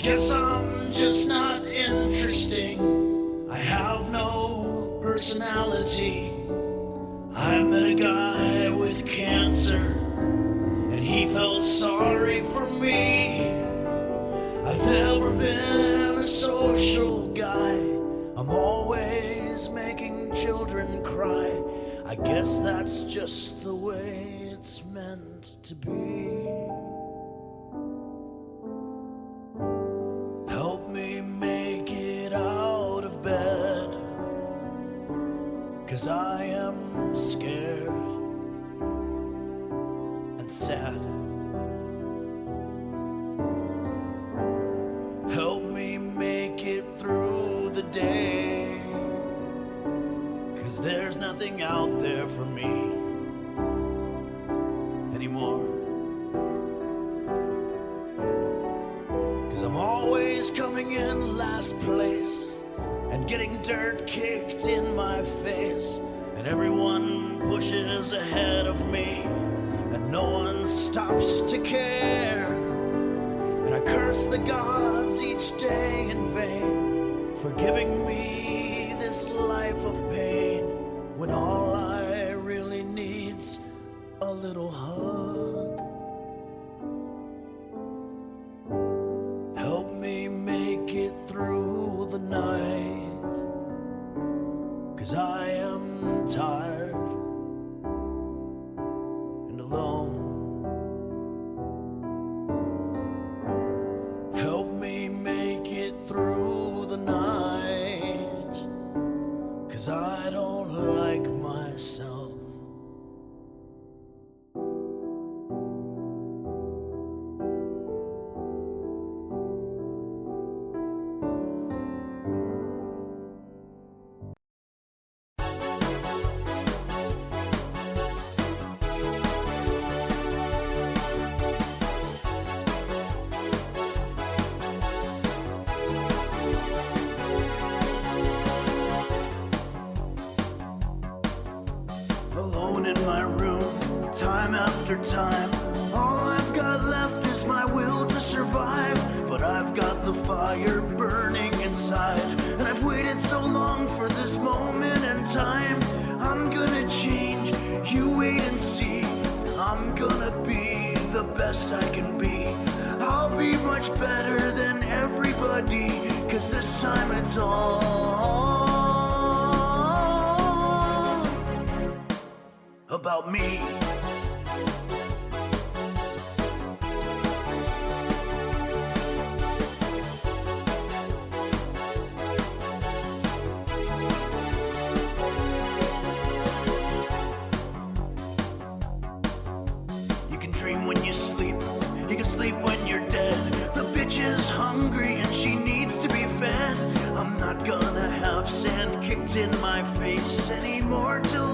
guess I'm just not interesting. I have no personality. I met a guy with cancer, and he felt sorry for me. I've never been a social guy. I'm always making children cry. I guess that's just the way it's meant to be. Help me make it out of bed, 'cause I am scared and sad. Help me make it through the day, 'cause there's nothing out there for me anymore. 'Cause I'm always coming in last place and getting dirt kicked in my face, and everyone pushes ahead of me and no one stops to care. And I curse the gods each day in vain for giving me this life of pain, when all I really need's a little hug. Help me make it through the night, 'cause I am tired and alone. Help me make it through the night, 'cause I don't like myself. Alone in my room, time after time, all I've got left is my will to survive. But I've got the fire burning inside, and I've waited so long for this moment in time. I'm gonna change, you wait and see. I'm gonna be the best I can be. I'll be much better than everybody, 'cause this time it's all about me. You can dream when you sleep, you can sleep when you're dead. The bitch is hungry and she needs to be fed. I'm not gonna have sand kicked in my face anymore till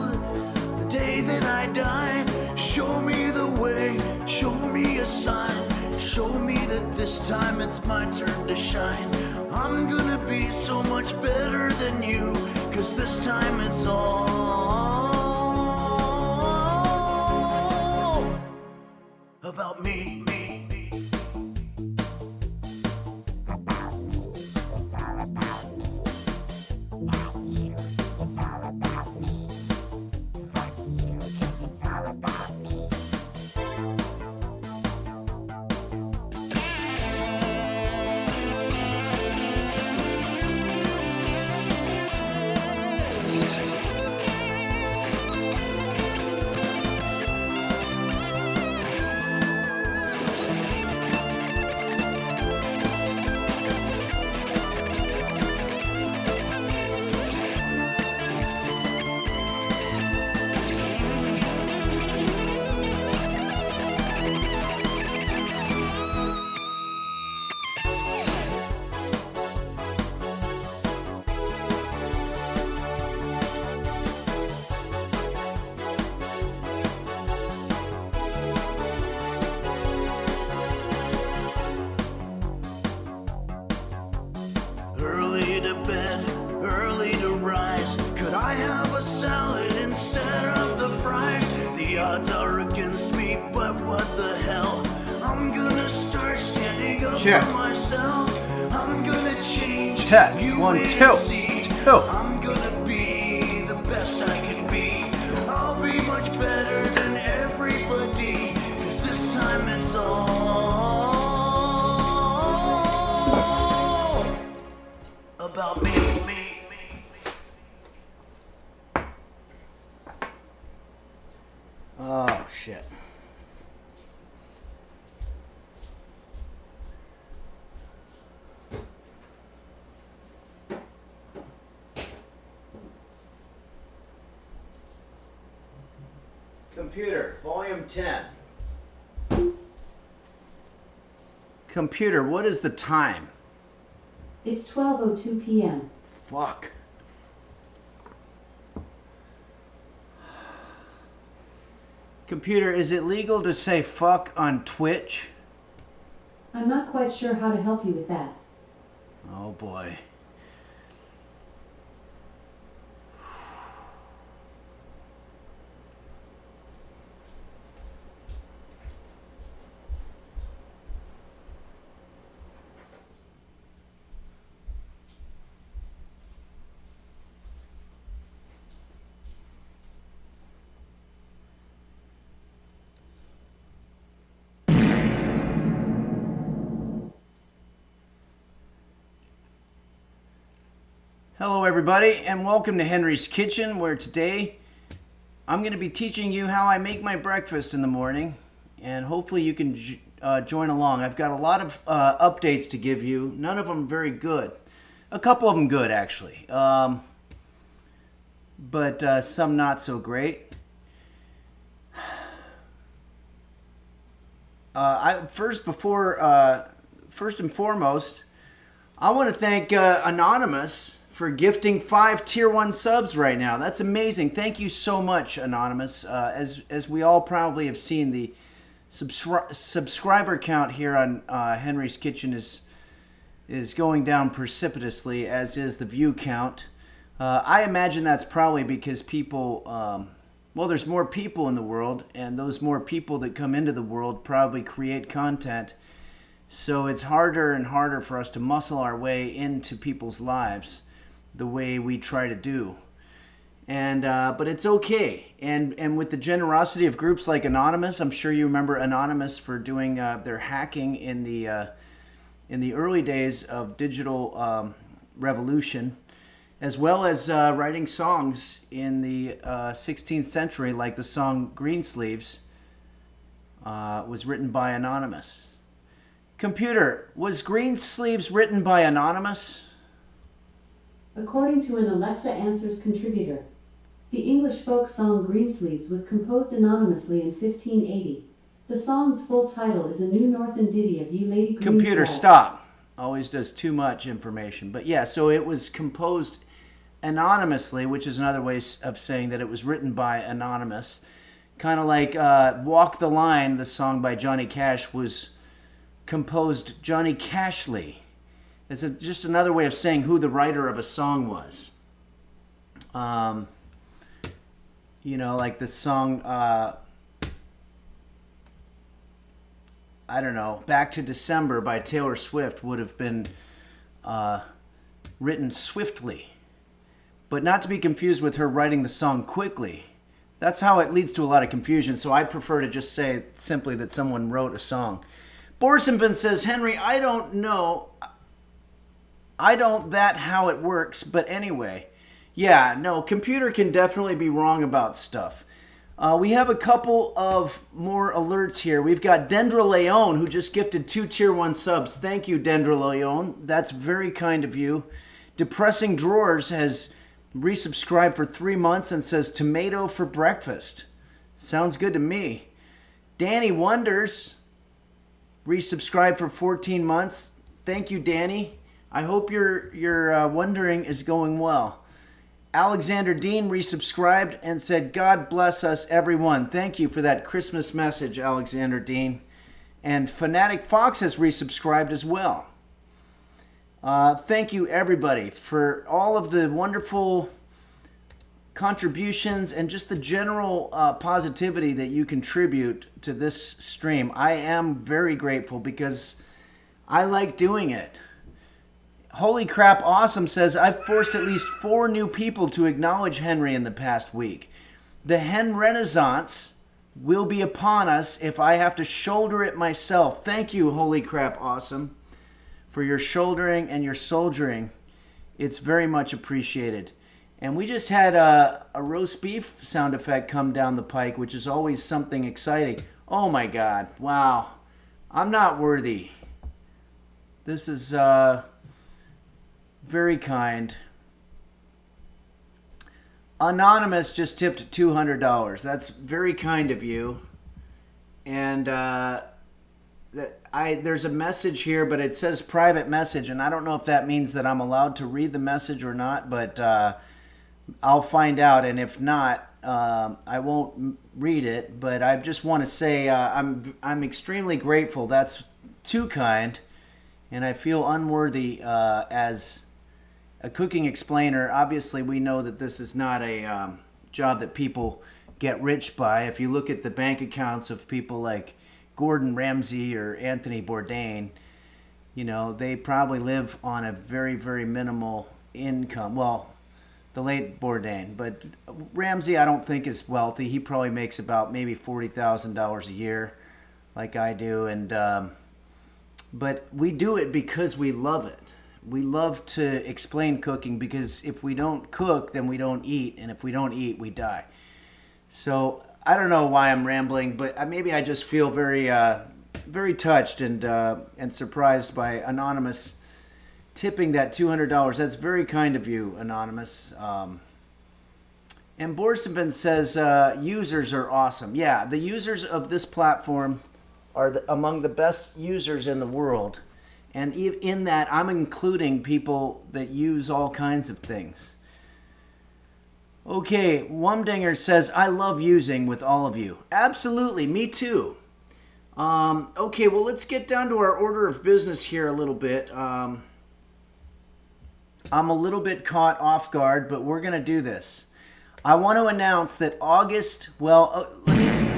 the day that I die. Show me the way, show me a sign, show me that this time it's my turn to shine. I'm gonna be so much better than you, 'cause this time it's all about me. About me, it's all about me. Not you, it's all about me. Fuck you, 'cause it's all about me. Early to bed, early to rise. Could I have a salad instead of the fries? The odds are against me, but what the hell? I'm gonna start standing up Check. for myself. Test. You 1, will 2, see 2. I'm gonna be the best I can be. I'll be much better than everybody. 'Cause this time it's all about me. Oh, shit. Computer, volume 10. Computer, what is the time? It's 12:02 p.m. Fuck. Computer, is it legal to say fuck on Twitch? I'm not quite sure how to help you with that. Oh boy. Hello everybody and welcome to Henry's Kitchen, where today I'm going to be teaching you how I make my breakfast in the morning, and hopefully you can join along. I've got a lot of updates to give you, none of them very good. A couple of them good actually, but some not so great. First and foremost, I want to thank Anonymous for gifting 5 Tier 1 subs right now. That's amazing. Thank you so much, Anonymous. As we all probably have seen, the subscriber count here on Henry's Kitchen is going down precipitously, as is the view count. I imagine that's probably because people, well, there's more people in the world, and those more people that come into the world probably create content. So it's harder and harder for us to muscle our way into people's lives the way we try to do. And but it's okay. And with the generosity of groups like Anonymous, I'm sure you remember Anonymous for doing their hacking in the early days of digital revolution, as well as writing songs in the 16th century, like the song Greensleeves was written by Anonymous. Computer, was Greensleeves written by Anonymous? According to an Alexa Answers contributor, the English folk song Greensleeves was composed anonymously in 1580. The song's full title is A New Northern Ditty of Ye Lady Green Computer, Slabs. stop. Always does too much information. But yeah, so it was composed anonymously, which is another way of saying that it was written by Anonymous. Kind of like Walk the Line, the song by Johnny Cash, was composed Johnny Cashley. It's just another way of saying who the writer of a song was. You know, like the song, I don't know, Back to December by Taylor Swift would have been written swiftly, but not to be confused with her writing the song quickly. That's how it leads to a lot of confusion, so I prefer to just say simply that someone wrote a song. Borsenvin says, Henry, I don't know that how it works, but anyway. Yeah, no, computer can definitely be wrong about stuff. We have a couple of more alerts here. We've got Dendra Leon, who just gifted 2 Tier 1 subs. Thank you, Dendra Leon. That's very kind of you. Depressing Drawers has resubscribed for 3 months and says tomato for breakfast. Sounds good to me. Danny Wonders resubscribed for 14 months. Thank you, Danny. I hope your wondering is going well. Alexander Dean resubscribed and said, God bless us, everyone. Thank you for that Christmas message, Alexander Dean. And Fanatic Fox has resubscribed as well. Thank you, everybody, for all of the wonderful contributions and just the general positivity that you contribute to this stream. I am very grateful because I like doing it. Holy Crap Awesome says, I've forced at least 4 new people to acknowledge Henry in the past week. The Hen Renaissance will be upon us if I have to shoulder it myself. Thank you, Holy Crap Awesome, for your shouldering and your soldiering. It's very much appreciated. And we just had a roast beef sound effect come down the pike, which is always something exciting. Oh my God. Wow. I'm not worthy. This is very kind. Anonymous just tipped $200. That's very kind of you. And there's a message here, but it says private message, and I don't know if that means that I'm allowed to read the message or not, but I'll find out. And if not, I won't read it. But I just want to say I'm extremely grateful. That's too kind, and I feel unworthy as a cooking explainer. Obviously, we know that this is not a job that people get rich by. If you look at the bank accounts of people like Gordon Ramsay or Anthony Bourdain, you know, they probably live on a very, very minimal income. Well, the late Bourdain, but Ramsay I don't think is wealthy. He probably makes about maybe $40,000 a year, like I do. And but we do it because we love it. We love to explain cooking, because if we don't cook, then we don't eat, and if we don't eat, we die. So I don't know why I'm rambling, but maybe I just feel very, very touched and surprised by Anonymous tipping that $200. That's very kind of you, Anonymous. And Borsevin says users are awesome. Yeah, the users of this platform are among the best users in the world. And in that, I'm including people that use all kinds of things. Okay, Wumdinger says, I love using with all of you. Absolutely, me too. Okay, well, let's get down to our order of business here a little bit. I'm a little bit caught off guard, but we're going to do this. I want to announce that August, let me see.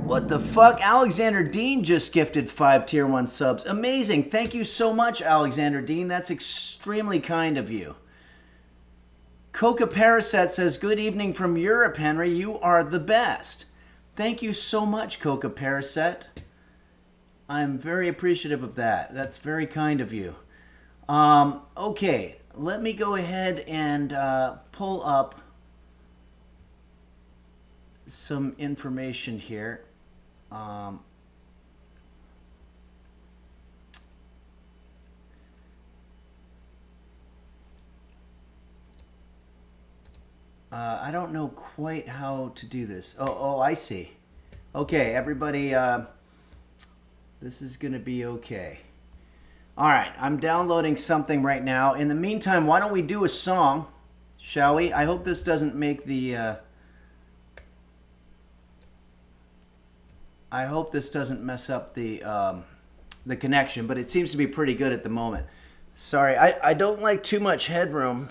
What the fuck? Alexander Dean just gifted 5 Tier 1 subs. Amazing. Thank you so much, Alexander Dean. That's extremely kind of you. Coca Paraset says, good evening from Europe, Henry. You are the best. Thank you so much, Coca Paraset. I'm very appreciative of that. That's very kind of you. Okay, let me go ahead and pull up some information here. I don't know quite how to do this. Oh, I see. Okay, everybody, this is going to be okay. All right, I'm downloading something right now. In the meantime, why don't we do a song, shall we? I hope this doesn't make the... I hope this doesn't mess up the connection, but it seems to be pretty good at the moment. Sorry, I don't like too much headroom,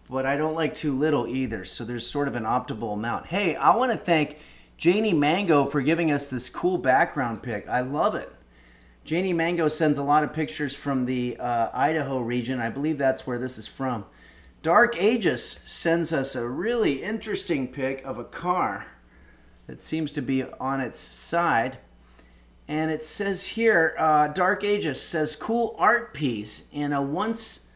but I don't like too little either, so there's sort of an optimal amount. Hey, I want to thank Janie Mango for giving us this cool background pic. I love it. Janie Mango sends a lot of pictures from the Idaho region. I believe that's where this is from. Dark Aegis sends us a really interesting pic of a car that seems to be on its side. And it says here, Dark Aegis says, cool art piece in a once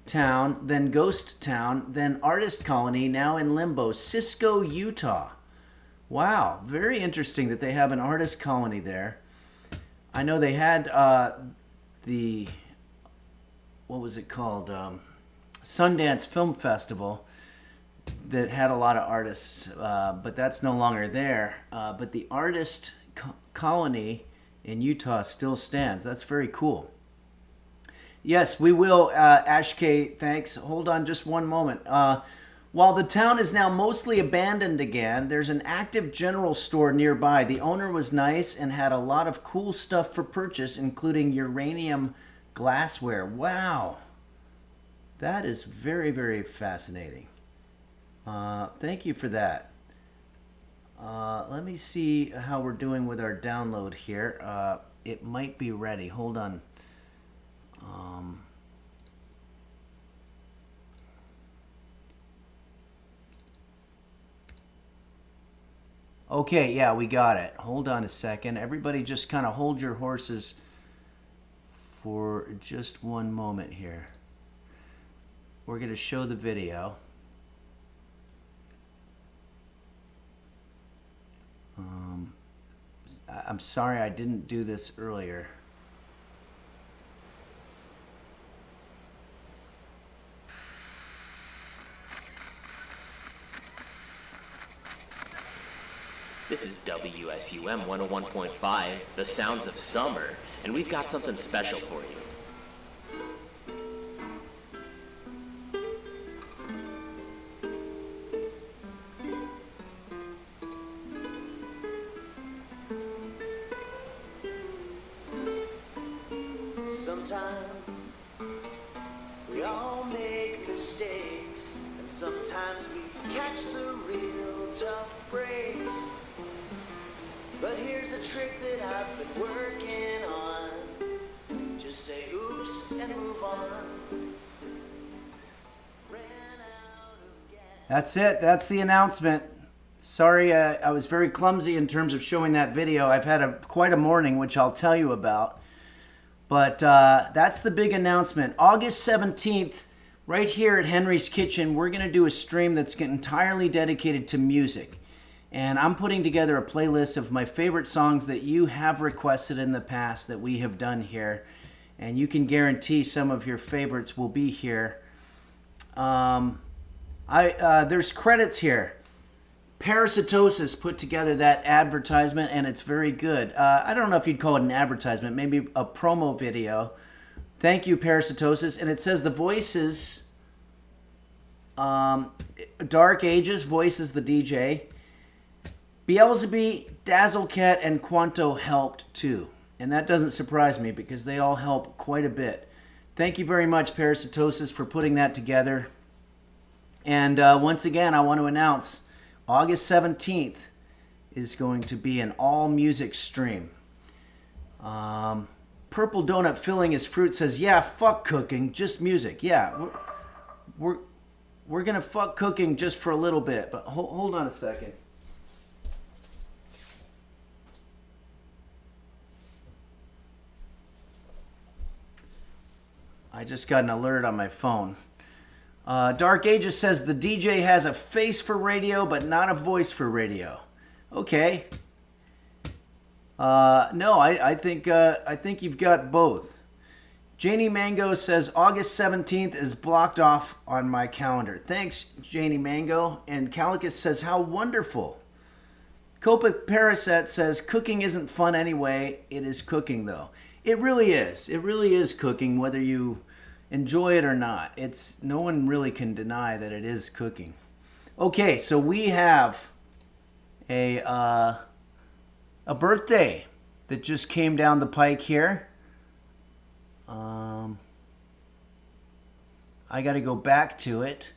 town, then ghost town, then artist colony, now in limbo, Cisco, Utah. Wow, very interesting that they have an artist colony there. I know they had what was it called? Sundance Film Festival that had a lot of artists, but that's no longer there. But the artist colony in Utah still stands. That's very cool. Yes, we will, Ashk, thanks. Hold on just one moment. While the town is now mostly abandoned again, there's an active general store nearby. The owner was nice and had a lot of cool stuff for purchase, including uranium glassware. Wow. That is very, very fascinating. Thank you for that. Let me see how we're doing with our download here. It might be ready. Hold on. Okay, yeah, we got it. Hold on a second. Everybody just kind of hold your horses for just one moment here. We're going to show the video. I'm sorry I didn't do this earlier. This is WSUM 101.5, the sounds of summer, and we've got something special for you. Sometimes we all make mistakes, and sometimes we catch the real tough breaks. But here's a trick that I've been working on. Just say oops and move on. Ran out of gas. That's it. That's the announcement. Sorry, I was very clumsy in terms of showing that video. I've had quite a morning, which I'll tell you about. But that's the big announcement. August 17th, right here at Henry's Kitchen, we're going to do a stream that's entirely dedicated to music. And I'm putting together a playlist of my favorite songs that you have requested in the past that we have done here. And you can guarantee some of your favorites will be here. There's credits here. Parasitosis put together that advertisement, and it's very good. I don't know if you'd call it an advertisement, maybe a promo video. Thank you, Parasitosis. And it says the voices, Dark Ages voices the DJ. Beelzebub, Dazzlecat, and Quanto helped too. And that doesn't surprise me because they all help quite a bit. Thank you very much, Parasitosis, for putting that together. And once again, I want to announce August 17th is going to be an all-music stream. Purple Donut Filling His Fruit says, yeah, fuck cooking, just music. Yeah, we're going to fuck cooking just for a little bit. But hold on a second. I just got an alert on my phone. Dark Ages says the DJ has a face for radio, but not a voice for radio. Okay. No, I think you've got both. Janie Mango says August 17th is blocked off on my calendar. Thanks, Janie Mango. And Calicus says, how wonderful. Copic Parasite says cooking isn't fun anyway. It is cooking, though. It really is. It really is cooking, whether you enjoy it or not. No one really can deny that it is cooking. Okay, so we have a birthday that just came down the pike here. I got to go back to it.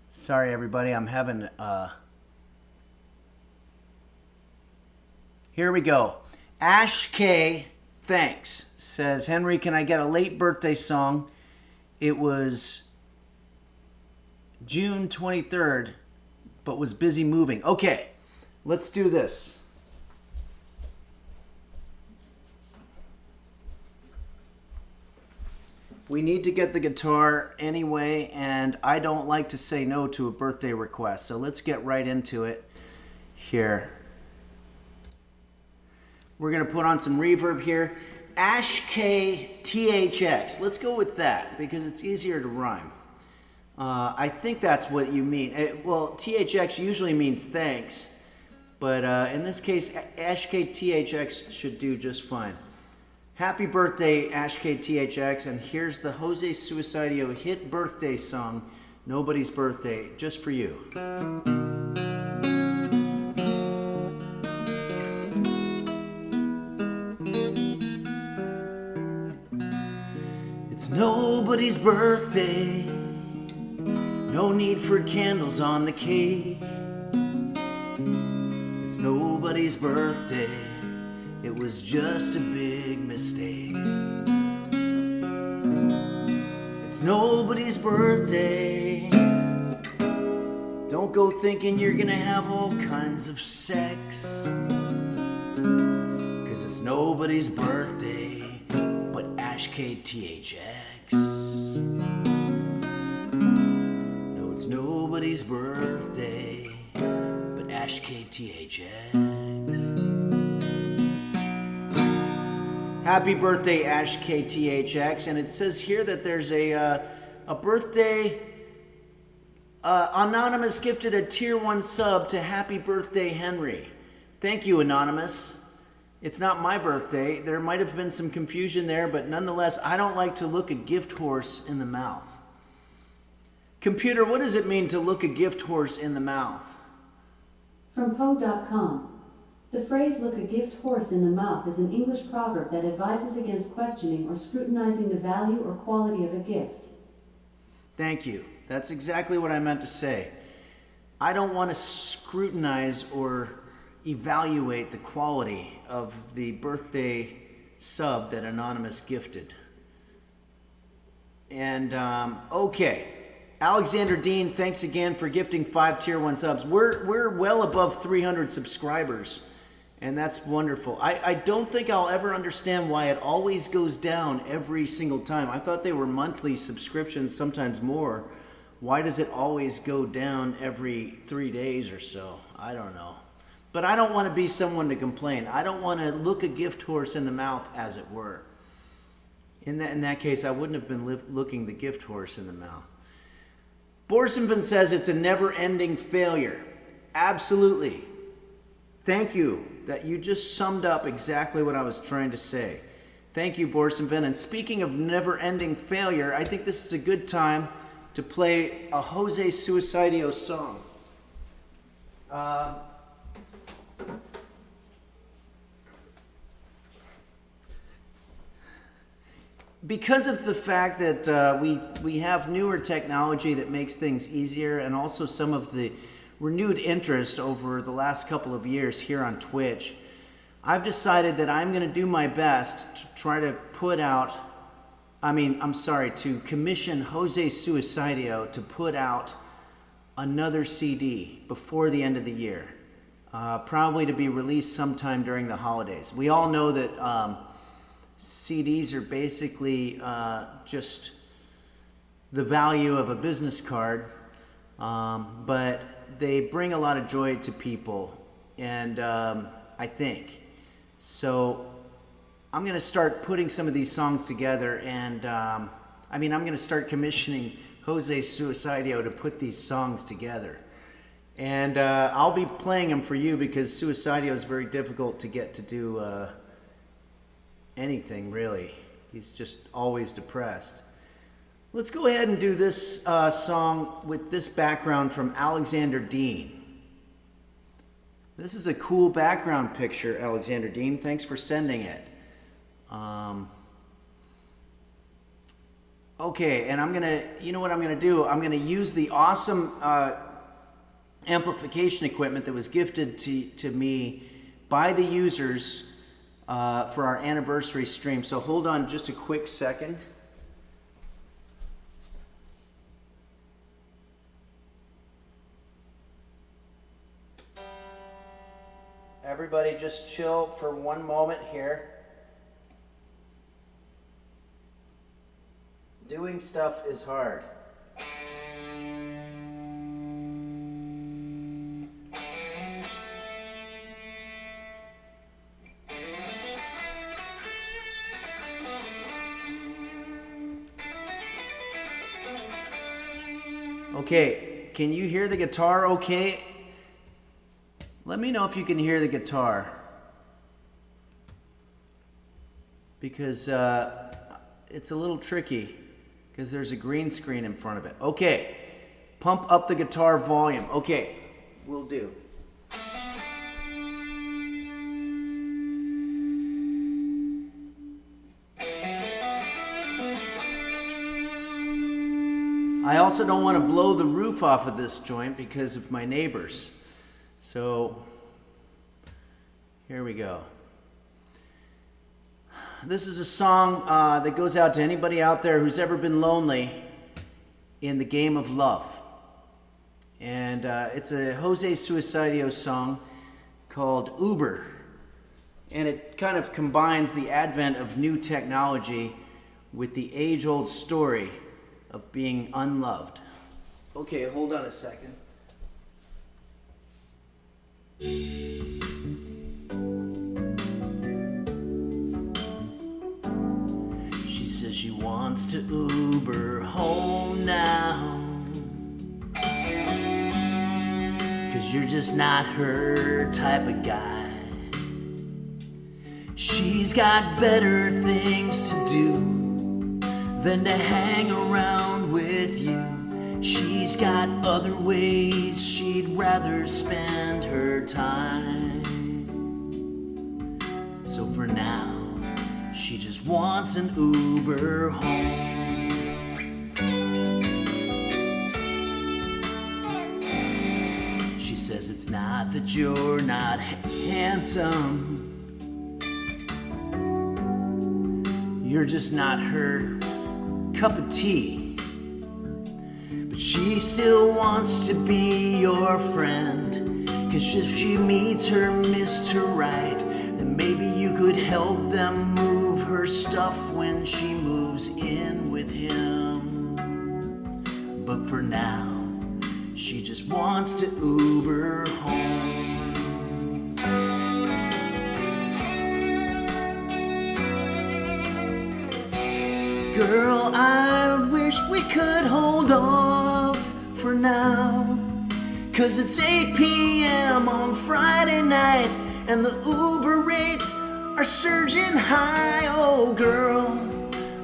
Sorry, everybody. I'm having... Here we go. Ash K, thanks, says, Henry, can I get a late birthday song? It was June 23rd, but was busy moving. Okay, let's do this. We need to get the guitar anyway, and I don't like to say no to a birthday request, so let's get right into it here. We're going to put on some reverb here. Ash K THX. Let's go with that because it's easier to rhyme. I think that's what you mean. Well, THX usually means thanks, but in this case, Ash K THX should do just fine. Happy birthday, Ash K THX, and here's the Jose Suicidio hit birthday song, Nobody's Birthday, just for you. It's nobody's birthday, no need for candles on the cake. It's nobody's birthday, it was just a big mistake. It's nobody's birthday. Don't go thinking you're gonna have all kinds of sex, 'cause it's nobody's birthday but Ash KTHX. No, it's nobody's birthday but Ash KTHX. Happy birthday, Ash KTHX. And it says here that there's a birthday. Anonymous gifted a tier 1 sub to Happy Birthday Henry. Thank you, Anonymous. It's not my birthday. There might have been some confusion there, but nonetheless, I don't like to look a gift horse in the mouth. Computer, what does it mean to look a gift horse in the mouth? From Poe.com. The phrase look a gift horse in the mouth is an English proverb that advises against questioning or scrutinizing the value or quality of a gift. Thank you. That's exactly what I meant to say. I don't want to scrutinize or evaluate the quality of the birthday sub that Anonymous gifted. And, okay. Alexander Dean, thanks again for gifting 5 tier 1 subs. We're well above 300 subscribers, and that's wonderful. I don't think I'll ever understand why it always goes down every single time. I thought they were monthly subscriptions, sometimes more. Why does it always go down every 3 days or so? I don't know. But I don't want to be someone to complain. I don't want to look a gift horse in the mouth, as it were. In that case, I wouldn't have been looking the gift horse in the mouth. Borsenvin says it's a never-ending failure. Absolutely. Thank you. That you just summed up exactly what I was trying to say. Thank you, Borsenvin. And speaking of never-ending failure, I think this is a good time to play a Jose Suicidio song. Because of the fact that we have newer technology that makes things easier, and also some of the renewed interest over the last couple of years here on Twitch, I've decided that I'm going to do my best to try to put out, to commission Jose Suicidio to put out another CD before the end of the year, probably to be released sometime during the holidays. We all know that CDs are basically just the value of a business card, but they bring a lot of joy to people, and I think. So I'm going to start putting some of these songs together, and I'm going to start commissioning Jose Suicidio to put these songs together. And I'll be playing them for you because Suicidio is very difficult to get to do anything, really. He's just always depressed. Let's go ahead and do this song with this background from Alexander Dean. This is a cool background picture, Alexander Dean. Thanks for sending it. Okay, and you know what I'm gonna do? I'm gonna use the awesome amplification equipment that was gifted to me by the users for our anniversary stream. So hold on just a quick second. Everybody just chill for one moment here. Doing stuff is hard. Okay, can you hear the guitar okay? Let me know if you can hear the guitar. Because it's a little tricky because there's a green screen in front of it. Okay, pump up the guitar volume. Okay, will do. I also don't want to blow the roof off of this joint because of my neighbors. So, here we go. This is a song that goes out to anybody out there who's ever been lonely in the game of love. And it's a Jose Suicidio song called Uber. And it kind of combines the advent of new technology with the age-old story of being unloved. Okay, hold on a second. She says she wants to Uber home now, 'cause you're just not her type of guy. She's got better things to do than to hang around with you. She's got other ways she'd rather spend her time. So for now, she just wants an Uber home. She says it's not that you're not handsome, you're just not her cup of tea. But she still wants to be your friend, 'cause if she meets her Mr. Right, then maybe you could help them move her stuff when she moves in with him. But for now, she just wants to Uber home. Girl, I wish we could hold off for now, 'cause it's 8 p.m. on Friday night and the Uber rates are surging high. Oh girl,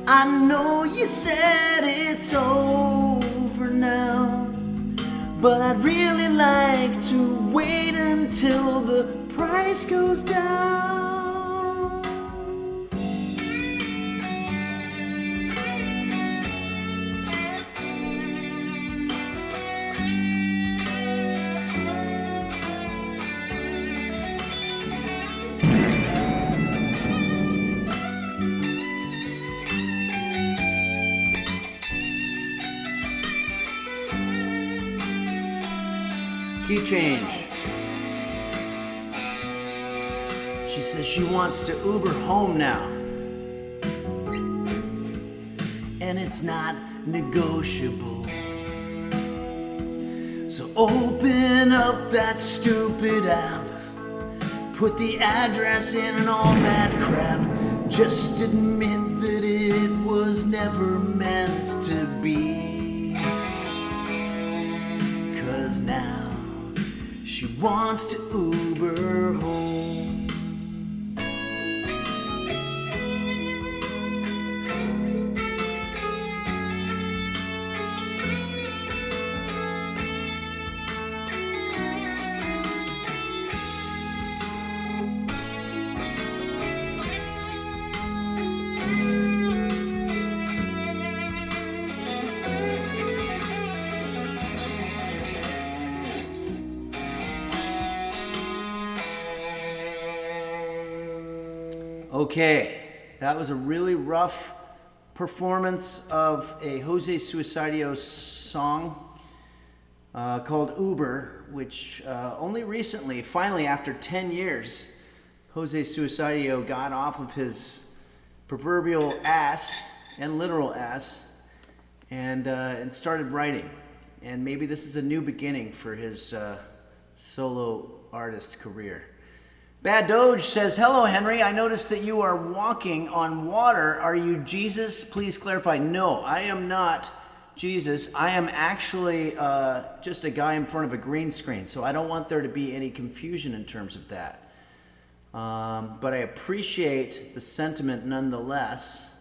I know you said it's over now, but I'd really like to wait until the price goes down. Key change. She says she wants to Uber home now, and it's not negotiable. So open up that stupid app, put the address in and all that crap. Just admit that it was never meant to be. 'Cause now she wants to Uber home. Okay, that was a really rough performance of a Jose Suicidio song called Uber, which only recently, finally after 10 years, Jose Suicidio got off of his proverbial ass and literal ass and started writing. And maybe this is a new beginning for his solo artist career. Bad Doge says, hello, Henry. I noticed that you are walking on water. Are you Jesus? Please clarify. No, I am not Jesus. I am actually just a guy in front of a green screen, so I don't want there to be any confusion in terms of that. But I appreciate the sentiment nonetheless.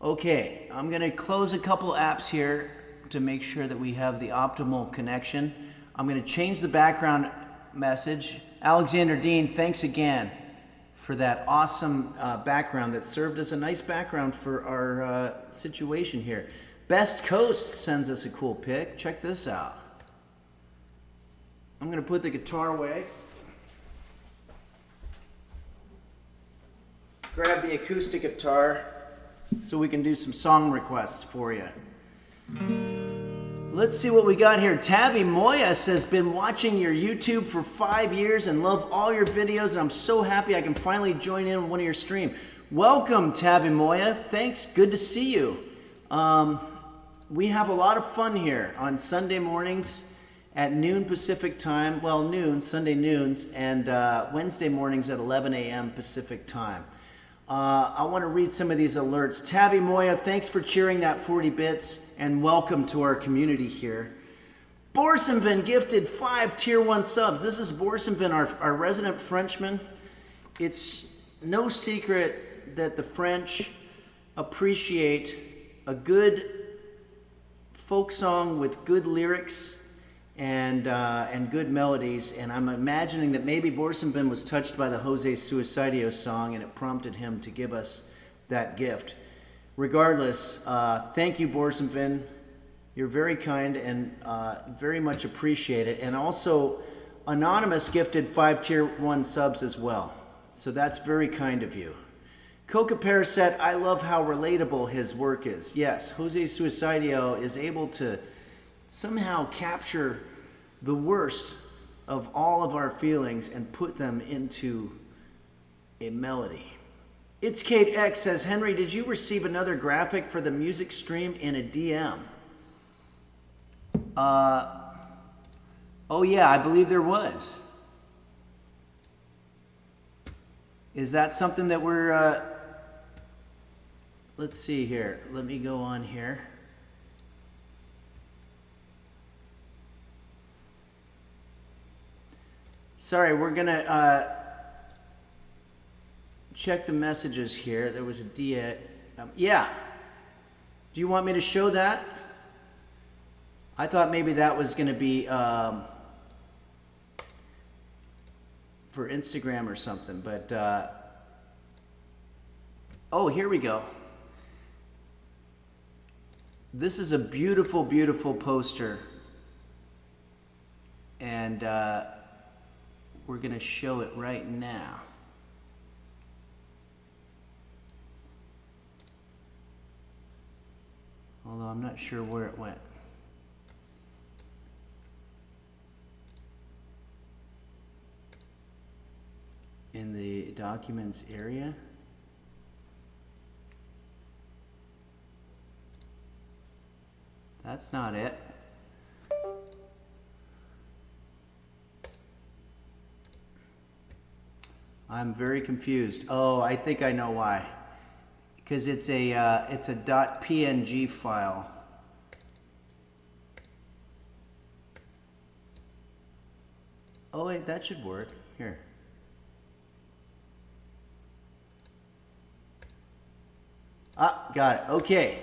Okay, I'm going to close a couple apps here to make sure that we have the optimal connection. I'm going to change the background message. Alexander Dean, thanks again for that awesome background that served as a nice background for our situation here. Best Coast sends us a cool pic. Check this out. I'm going to put the guitar away. Grab the acoustic guitar so we can do some song requests for you. Let's see what we got here. Tavi Moya says, been watching your YouTube for 5 years and love all your videos, and I'm so happy I can finally join in on one of your streams. Welcome, Tavi Moya. Thanks. Good to see you. We have a lot of fun here on Sunday mornings at noon Pacific time. Well, noon, Sunday noons, and Wednesday mornings at 11 a.m. Pacific time. I want to read some of these alerts. Tavi Moya, thanks for cheering that 40 bits, and welcome to our community here. Borsenvin gifted 5 tier 1 subs. This is Borsenvin, our resident Frenchman. It's no secret that the French appreciate a good folk song with good lyrics and good melodies, and I'm imagining that maybe Borsenvin was touched by the Jose Suicidio song and it prompted him to give us that gift. Regardless, thank you, Borsenvin. You're very kind and very much appreciate it. And also, Anonymous gifted 5 tier 1 subs as well, so that's very kind of you. Coca Pear said, I love how relatable his work is. Yes, Jose Suicidio is able to somehow capture the worst of all of our feelings and put them into a melody. It's Kate X says, Henry, did you receive another graphic for the music stream in a DM? Oh yeah, I believe there was. Is that something that we're, let's see here. Let me go on here. Sorry, we're gonna check the messages here. There was a yeah. Do you want me to show that? I thought maybe that was gonna be for Instagram or something, but oh, here we go. This is a beautiful, beautiful poster, and we're going to show it right now. Although I'm not sure where it went. In the documents area. That's not it. I'm very confused. Oh, I think I know why. Because it's a .png file. Oh wait, that should work. Here. Ah, got it. Okay.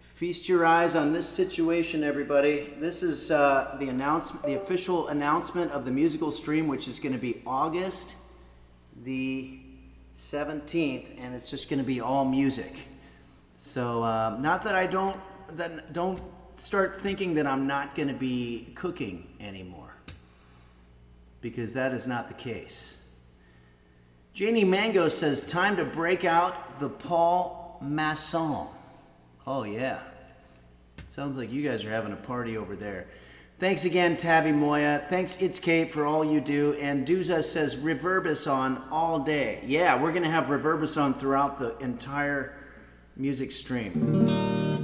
Feast your eyes on this situation, everybody. This is the official announcement of the musical stream, which is going to be August the 17th, and it's just going to be all music. So, not that I don't start thinking that I'm not going to be cooking anymore, because that is not the case. Janie Mango says, time to break out the Paul Masson. Oh yeah. Sounds like you guys are having a party over there. Thanks again, Tavi Moya. Thanks, It's Kate, for all you do. And Duza says, Reverbus on all day. Yeah, we're going to have Reverbus on throughout the entire music stream.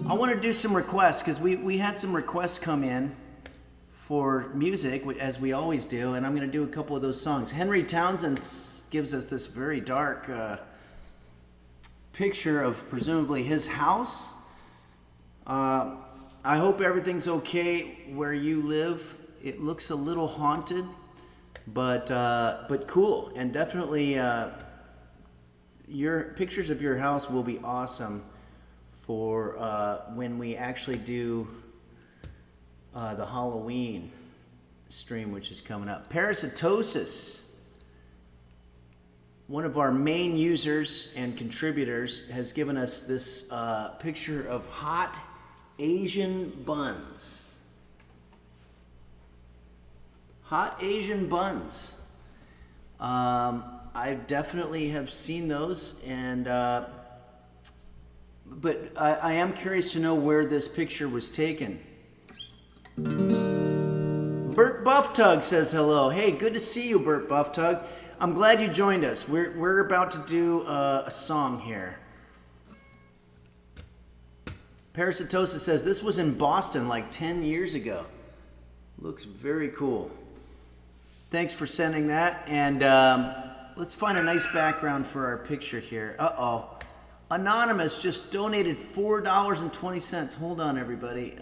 I want to do some requests, because we had some requests come in for music, as we always do, and I'm going to do a couple of those songs. Henry Townsend gives us this very dark picture of presumably his house. I hope everything's okay where you live. It looks a little haunted, but cool, and definitely your pictures of your house will be awesome for when we actually do the Halloween stream, which is coming up. Parasitosis, one of our main users and contributors, has given us this picture of hot Asian buns. Hot Asian buns. I definitely have seen those, and but I am curious to know where this picture was taken. Bert Bufftug says hello. Hey, good to see you, Bert Bufftug. I'm glad you joined us. We're about to do a song here. Parasitosis says this was in Boston like 10 years ago. Looks very cool. Thanks for sending that. And let's find a nice background for our picture here. Uh-oh. Anonymous just donated $4.20. Hold on, everybody.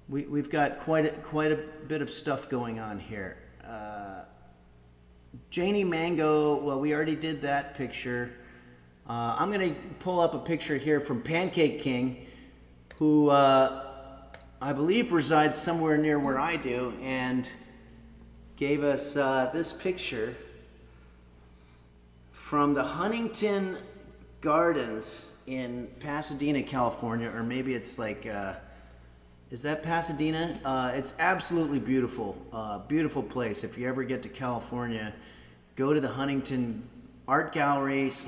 We've got quite a bit of stuff going on here. Janie Mango, well, we already did that picture. I'm going to pull up a picture here from Pancake King, who I believe resides somewhere near where I do, and gave us this picture from the Huntington Gardens in Pasadena, California, or maybe it's like, is that Pasadena? It's absolutely beautiful, beautiful place. If you ever get to California, go to the Huntington Art Gallery /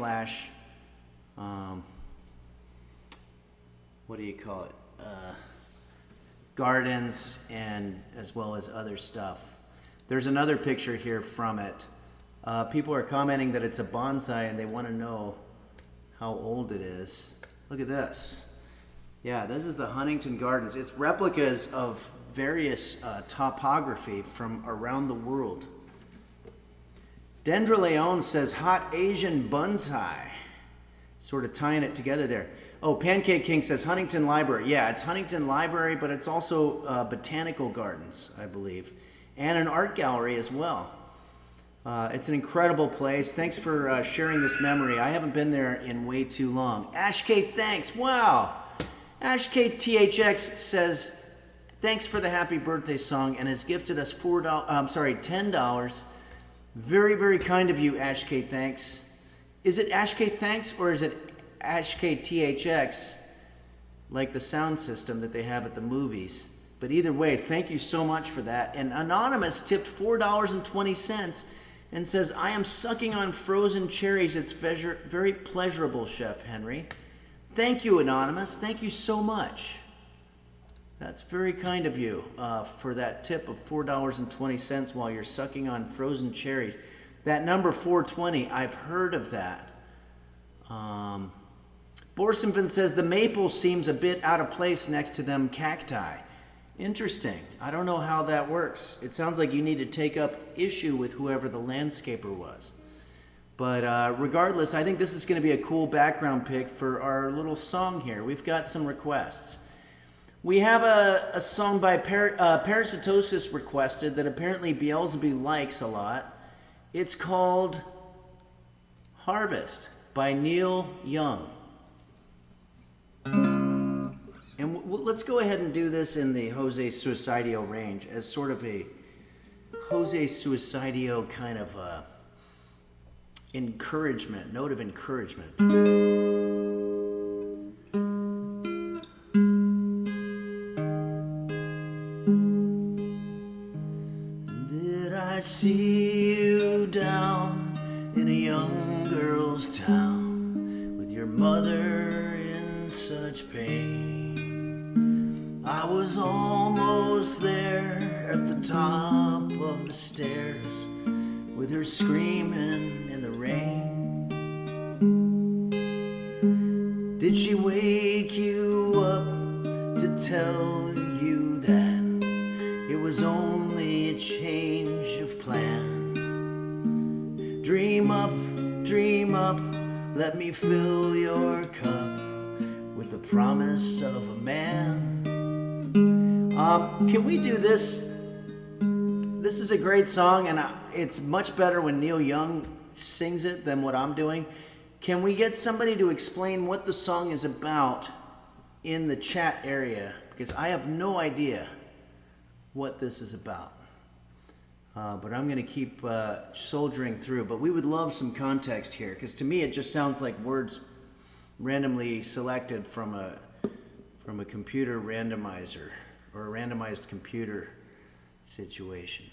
what do you call it? Gardens, and as well as other stuff. There's another picture here from it. People are commenting that it's a bonsai and they want to know how old it is. Look at this. Yeah, this is the Huntington Gardens. It's replicas of various topography from around the world. Dendra Leon says hot Asian bonsai. Sort of tying it together there. Oh, Pancake King says Huntington Library. Yeah, it's Huntington Library, but it's also botanical gardens, I believe, and an art gallery as well. It's an incredible place. Thanks for sharing this memory. I haven't been there in way too long. Ash K, thanks. Wow. Ash K THX says, thanks for the happy birthday song, and has gifted us $10. Very, very kind of you, Ash K, thanks. Is it Ash K, thanks, or is it Ash K THX, like the sound system that they have at the movies? But either way, thank you so much for that. And Anonymous tipped $4.20 and says, I am sucking on frozen cherries. It's very pleasurable, Chef Henry. Thank you, Anonymous. Thank you so much. That's very kind of you for that tip of $4.20 while you're sucking on frozen cherries. That number 420, I've heard of that. Borsenvin says the maple seems a bit out of place next to them cacti. Interesting. I don't know how that works. It sounds like you need to take up issue with whoever the landscaper was. But regardless, I think this is going to be a cool background pick for our little song here. We've got some requests. We have a song by Parasitosis requested that apparently Beelzebub likes a lot. It's called Harvest by Neil Young. And let's go ahead and do this in the Jose Suicidio range as sort of a Jose Suicidio kind of encouragement, note of encouragement. Did I see you down in a young girl's town with your mother in such pain? I was almost there at the top of the stairs with her screaming in the rain. Did she wake you up to tell you that it was only a change of plan? Dream up, let me fill your cup with the promise of a man. Can we do this? This is a great song, and it's much better when Neil Young sings it than what I'm doing. Can we get somebody to explain what the song is about in the chat area? Because I have no idea what this is about. But I'm going to keep soldiering through. But we would love some context here, because to me it just sounds like words randomly selected from a computer randomizer or a randomized computer situation.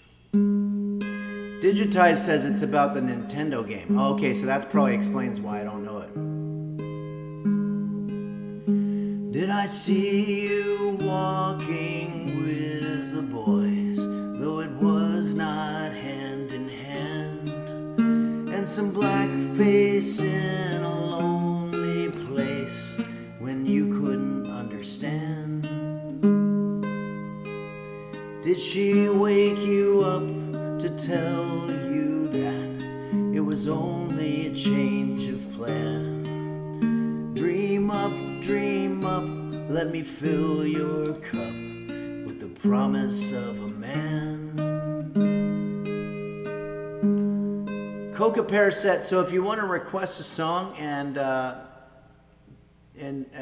Digitize says it's about the Nintendo game. Oh, okay, so that probably explains why I don't know it. Did I see you walking with the boys, though it was not hand in hand, and some black face in a lonely place when you couldn't understand? Did she wake you up to tell you that it was only a change of plan? Dream up, let me fill your cup with the promise of a man. Coca Paraset, so if you want to request a song, and I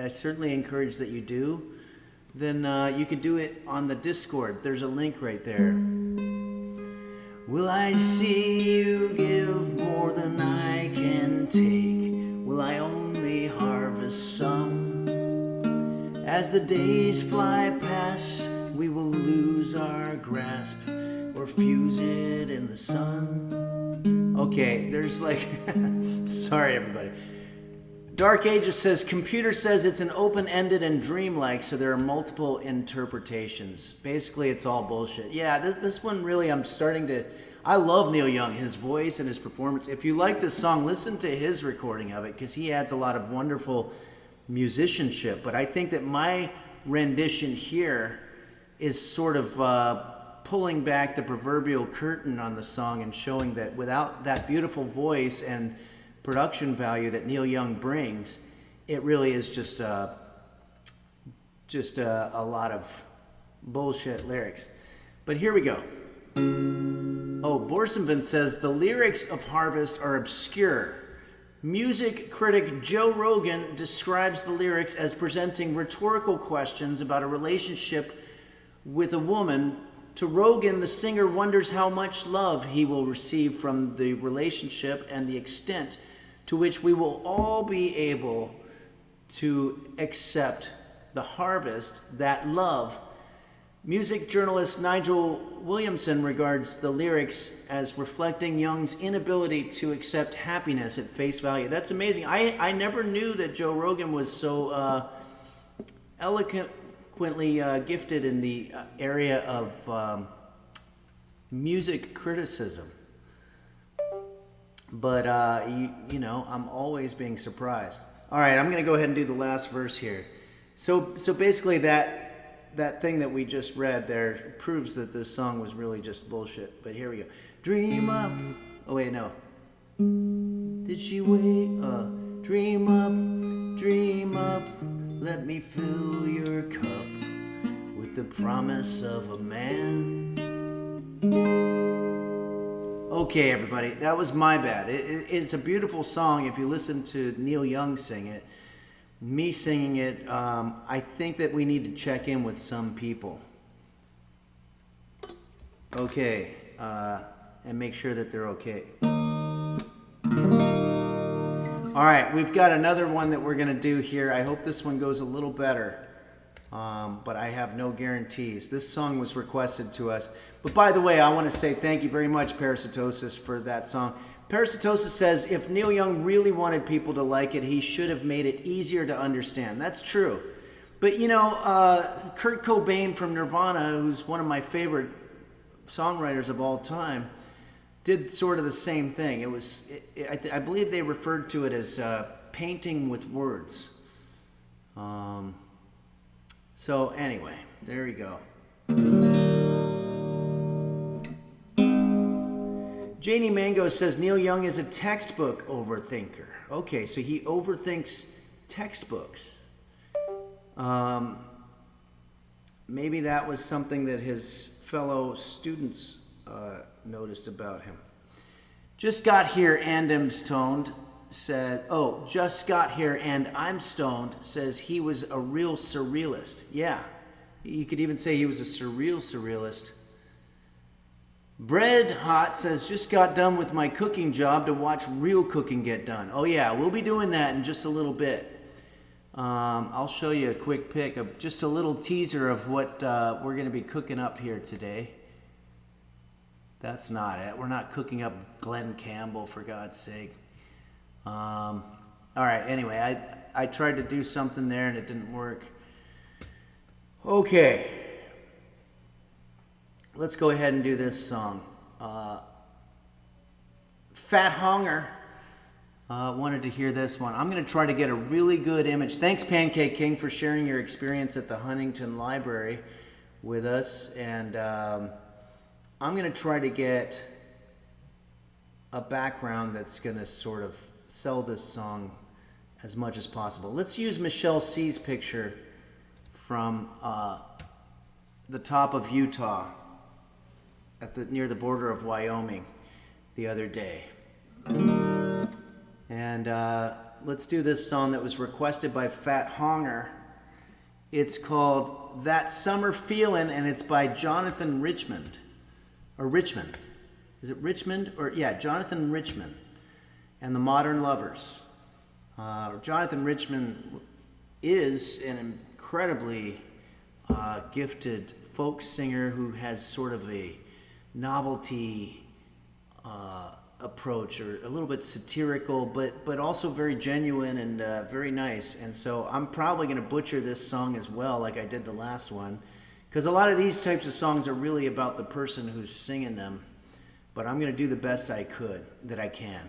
certainly encourage that you do, then you could do it on the Discord. There's a link right there. Will I see you give more than I can take? Will I only harvest some? As the days fly past, we will lose our grasp or fuse it in the sun. Okay, there's like, sorry everybody. Dark Ages says, computer says it's an open-ended and dreamlike, so there are multiple interpretations. Basically, it's all bullshit. Yeah, this one really, I love Neil Young, his voice and his performance. If you like this song, listen to his recording of it, because he adds a lot of wonderful musicianship. But I think that my rendition here is sort of pulling back the proverbial curtain on the song and showing that without that beautiful voice and production value that Neil Young brings, it really is just a lot of bullshit lyrics. But here we go. Oh, Borsenvin says the lyrics of Harvest are obscure. Music critic Joe Rogan describes the lyrics as presenting rhetorical questions about a relationship with a woman. To Rogan, the singer wonders how much love he will receive from the relationship and the extent to which we will all be able to accept the harvest, that love. Music journalist Nigel Williamson regards the lyrics as reflecting Young's inability to accept happiness at face value. That's amazing. I never knew that Joe Rogan was so eloquently gifted in the area of music criticism. But, you know, I'm always being surprised. All right, I'm going to go ahead and do the last verse here. So basically that thing that we just read there proves that this song was really just bullshit. But here we go. Dream up. Oh, wait, no. Did she wait? Dream up. Let me fill your cup with the promise of a man. Okay, everybody, that was my bad. It's a beautiful song if you listen to Neil Young sing it. Me singing it, I think that we need to check in with some people. Okay, and make sure that they're okay. All right, we've got another one that we're going to do here. I hope this one goes a little better, but I have no guarantees. This song was requested to us. But by the way, I want to say thank you very much, Parasitosis, for that song. Parasitosis says, if Neil Young really wanted people to like it, he should have made it easier to understand. That's true. But, you know, Kurt Cobain from Nirvana, who's one of my favorite songwriters of all time, did sort of the same thing. It was, I believe they referred to it as painting with words. So anyway, there you go. Janie Mango says Neil Young is a textbook overthinker. Okay, so he overthinks textbooks. Maybe that was something that his fellow students noticed about him. Just got here and I'm stoned said, just got here and I'm stoned says he was a real surrealist. Yeah, you could even say he was a surrealist. Bread Hot says, just got done with my cooking job to watch real cooking get done. Oh yeah, we'll be doing that in just a little bit. I'll show you a quick pic of just a little teaser of what we're going to be cooking up here today. That's not it. We're not cooking up Glenn Campbell, for God's sake. All right, anyway, I tried to do something there and it didn't work. Okay. Let's go ahead and do this song. Fat Hunger wanted to hear this one. I'm going to try to get a really good image. Thanks, Pancake King, for sharing your experience at the Huntington Library with us. And I'm going to try to get a background that's going to sort of sell this song as much as possible. Let's use Michelle C's picture from the top of Utah near the border of Wyoming the other day. And let's do this song that was requested by Fat Hunger. It's called That Summer Feelin', and it's by Jonathan Richmond. Or Richmond. Is it Richmond? Jonathan Richmond and the Modern Lovers. Jonathan Richmond is an incredibly gifted folk singer who has sort of a novelty approach, or a little bit satirical, but also very genuine and very nice. And so I'm probably going to butcher this song as well, like I did the last one, because a lot of these types of songs are really about the person who's singing them. But I'm going to do the best that I can.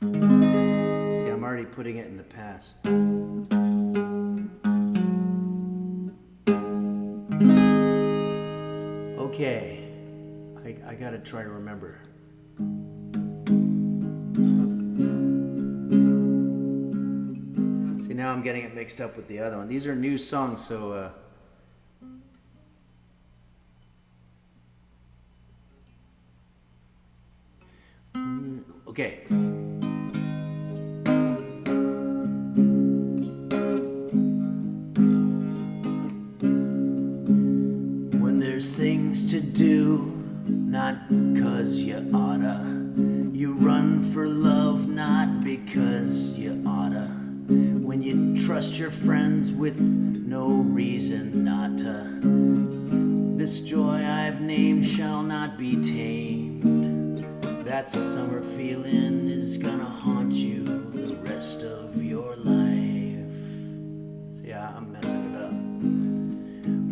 See, I'm already putting it in the past. Okay, I got to try to remember. See, now I'm getting it mixed up with the other one. These are new songs, so okay. When there's things to do, not 'cause you oughta. You run for love, not because you oughta. When you trust your friends with no reason not to. This joy I've named shall not be tamed. That summer feeling is gonna haunt you the rest of your life. See, I'm messing it up.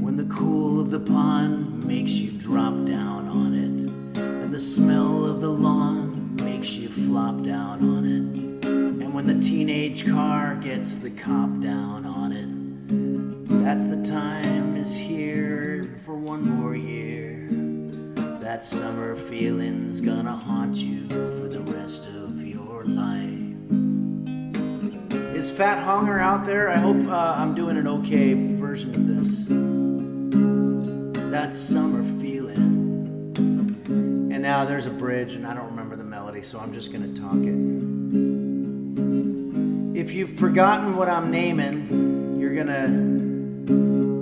When the cool of the pond makes you drop down on it, and the smell of the lawn makes you flop down on it, and when the teenage car gets the cop down on it, that's the time is here for one more year. That summer feeling's gonna haunt you for the rest of your life. Is Fat Hunger out there? I hope I'm doing an okay version of this. That summer feeling. And now there's a bridge, and I don't remember the melody, so I'm just gonna talk it. If you've forgotten what I'm naming, you're gonna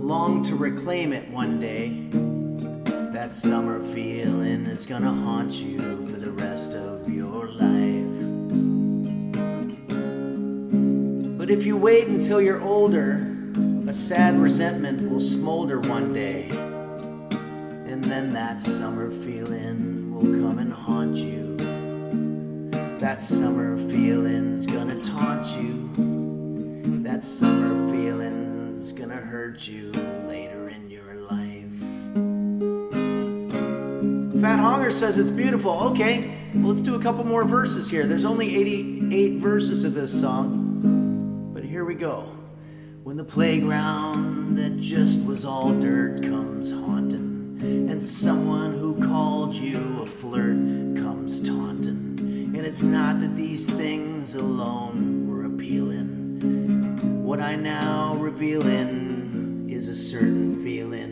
long to reclaim it one day. That summer feeling is gonna haunt you for the rest of your life. But if you wait until you're older, a sad resentment will smolder one day. And then that summer feeling will come and haunt you. That summer feeling's gonna taunt you. That summer feeling's gonna hurt you later in your life. Fat Hunger says it's beautiful. Okay, well, let's do a couple more verses here. There's only 88 verses of this song, but here we go. When the playground that just was all dirt comes haunting, and someone who called you a flirt comes taunting, and it's not that these things alone were appealing. What I now revealing is a certain feeling.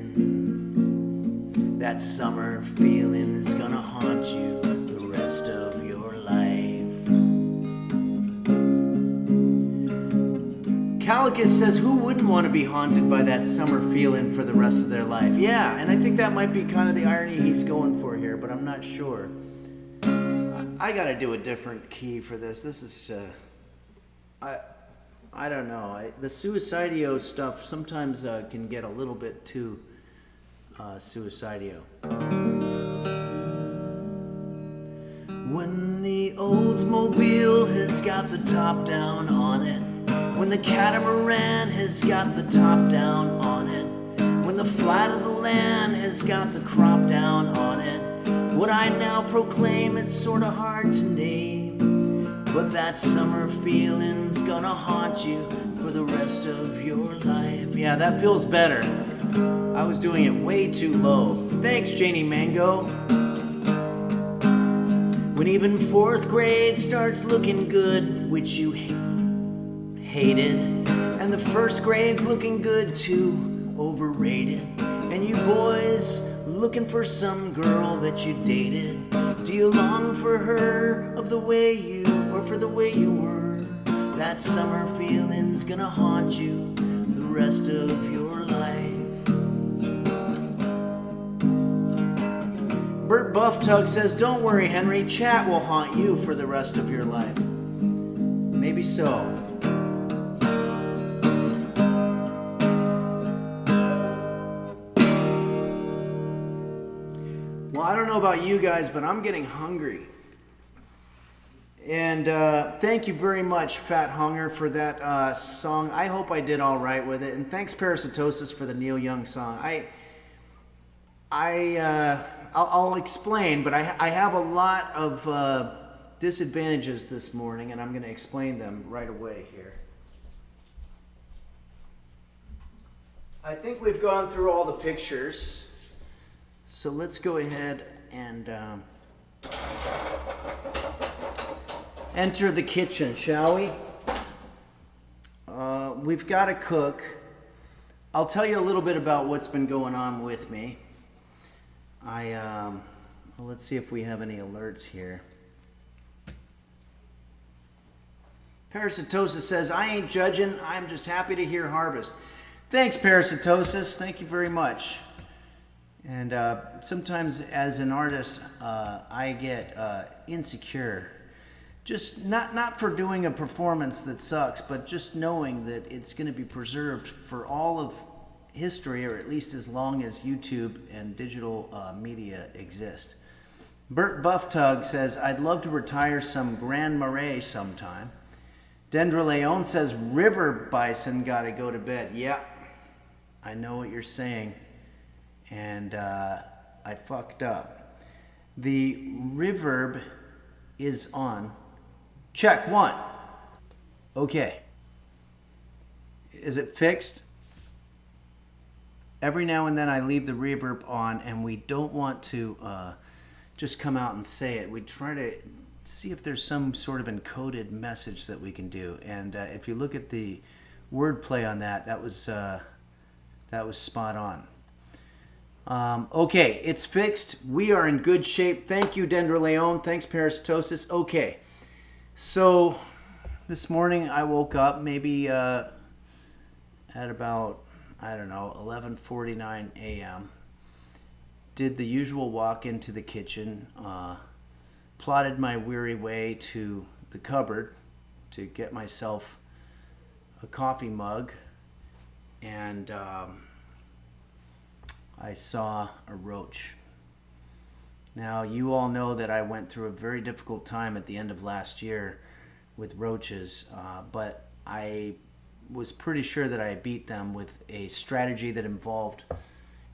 That summer feeling is gonna haunt you the rest of your life. Calicus says, who wouldn't want to be haunted by that summer feeling for the rest of their life? Yeah, and I think that might be kind of the irony he's going for here, but I'm not sure. I gotta do a different key for this. This is, I don't know. The Suicidio stuff sometimes can get a little bit too Suicidio. When the Oldsmobile has got the top down on it. When the catamaran has got the top down on it. When the flight of the land has got the crop down on it. What I now proclaim, it's sorta hard to name. But that summer feeling's gonna haunt you for the rest of your life. Yeah, that feels better. I was doing it way too low. Thanks, Janie Mango. When even fourth grade starts looking good, which you hated, and the first grade's looking good too, overrated, and you boys looking for some girl that you dated. Do you long for her of the way you, or for the way you were? That summer feeling's gonna haunt you the rest of your life. Bert Bufftug says, don't worry, Henry, chat will haunt you for the rest of your life. Maybe so. Well, I don't know about you guys, but I'm getting hungry. And thank you very much, Fat Hunger, for that song. I hope I did all right with it. And thanks, Parasitosis, for the Neil Young song. I'll explain, but I have a lot of disadvantages this morning, and I'm going to explain them right away here. I think we've gone through all the pictures, so let's go ahead and enter the kitchen, shall we? We've got to cook. I'll tell you a little bit about what's been going on with me. Let's see if we have any alerts here. Parasitosis says, I ain't judging, I'm just happy to hear harvest. Thanks, Parasitosis. Thank you very much. And sometimes as an artist, I get insecure. Just not for doing a performance that sucks, but just knowing that it's going to be preserved for all of history, or at least as long as YouTube and digital media exist. Bert Bufftug says, I'd love to retire some Grand Marais sometime. Dendra Leon says, river bison gotta go to bed. Yeah, I know what you're saying. And I fucked up. The reverb is on. Check one. Okay. Is it fixed? Every now and then I leave the reverb on, and we don't want to just come out and say it. We try to see if there's some sort of encoded message that we can do. And if you look at the wordplay on that, that was spot on. Okay, it's fixed. We are in good shape. Thank you, Dendra Leon. Thanks, Parasitosis. Okay, so this morning I woke up maybe at about, I don't know, 11:49 a.m. Did the usual walk into the kitchen, plotted my weary way to the cupboard to get myself a coffee mug, and I saw a roach. Now, you all know that I went through a very difficult time at the end of last year with roaches, but I was pretty sure that I beat them with a strategy that involved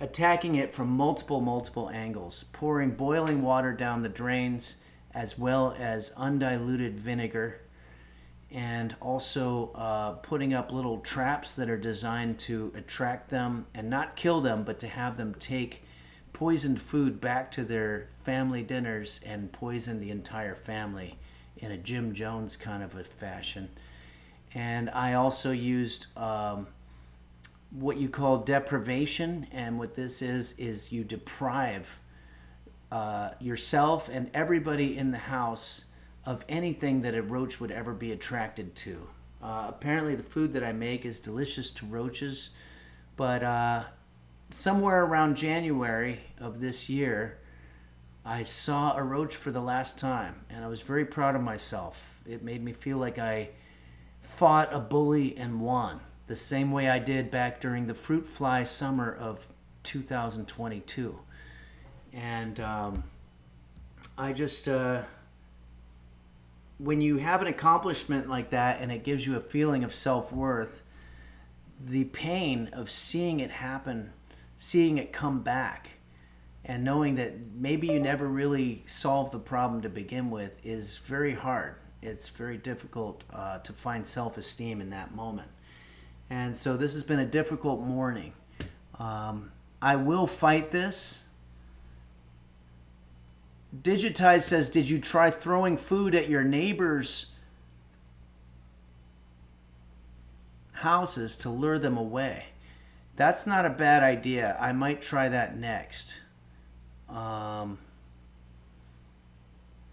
attacking it from multiple angles, pouring boiling water down the drains as well as undiluted vinegar, and also putting up little traps that are designed to attract them and not kill them, but to have them take poisoned food back to their family dinners and poison the entire family in a Jim Jones kind of a fashion. And I also used what you call deprivation, and what this is you deprive yourself and everybody in the house of anything that a roach would ever be attracted to. Apparently the food that I make is delicious to roaches, but somewhere around January of this year, I saw a roach for the last time, and I was very proud of myself. It made me feel like I fought a bully and won, the same way I did back during the fruit fly summer of 2022. And I just when you have an accomplishment like that and it gives you a feeling of self-worth, the pain of seeing it happen, seeing it come back, and knowing that maybe you never really solved the problem to begin with is very hard. It's very difficult to find self-esteem in that moment. And so this has been a difficult morning. I will fight this. Digitize says, did you try throwing food at your neighbors' houses to lure them away? That's not a bad idea. I might try that next.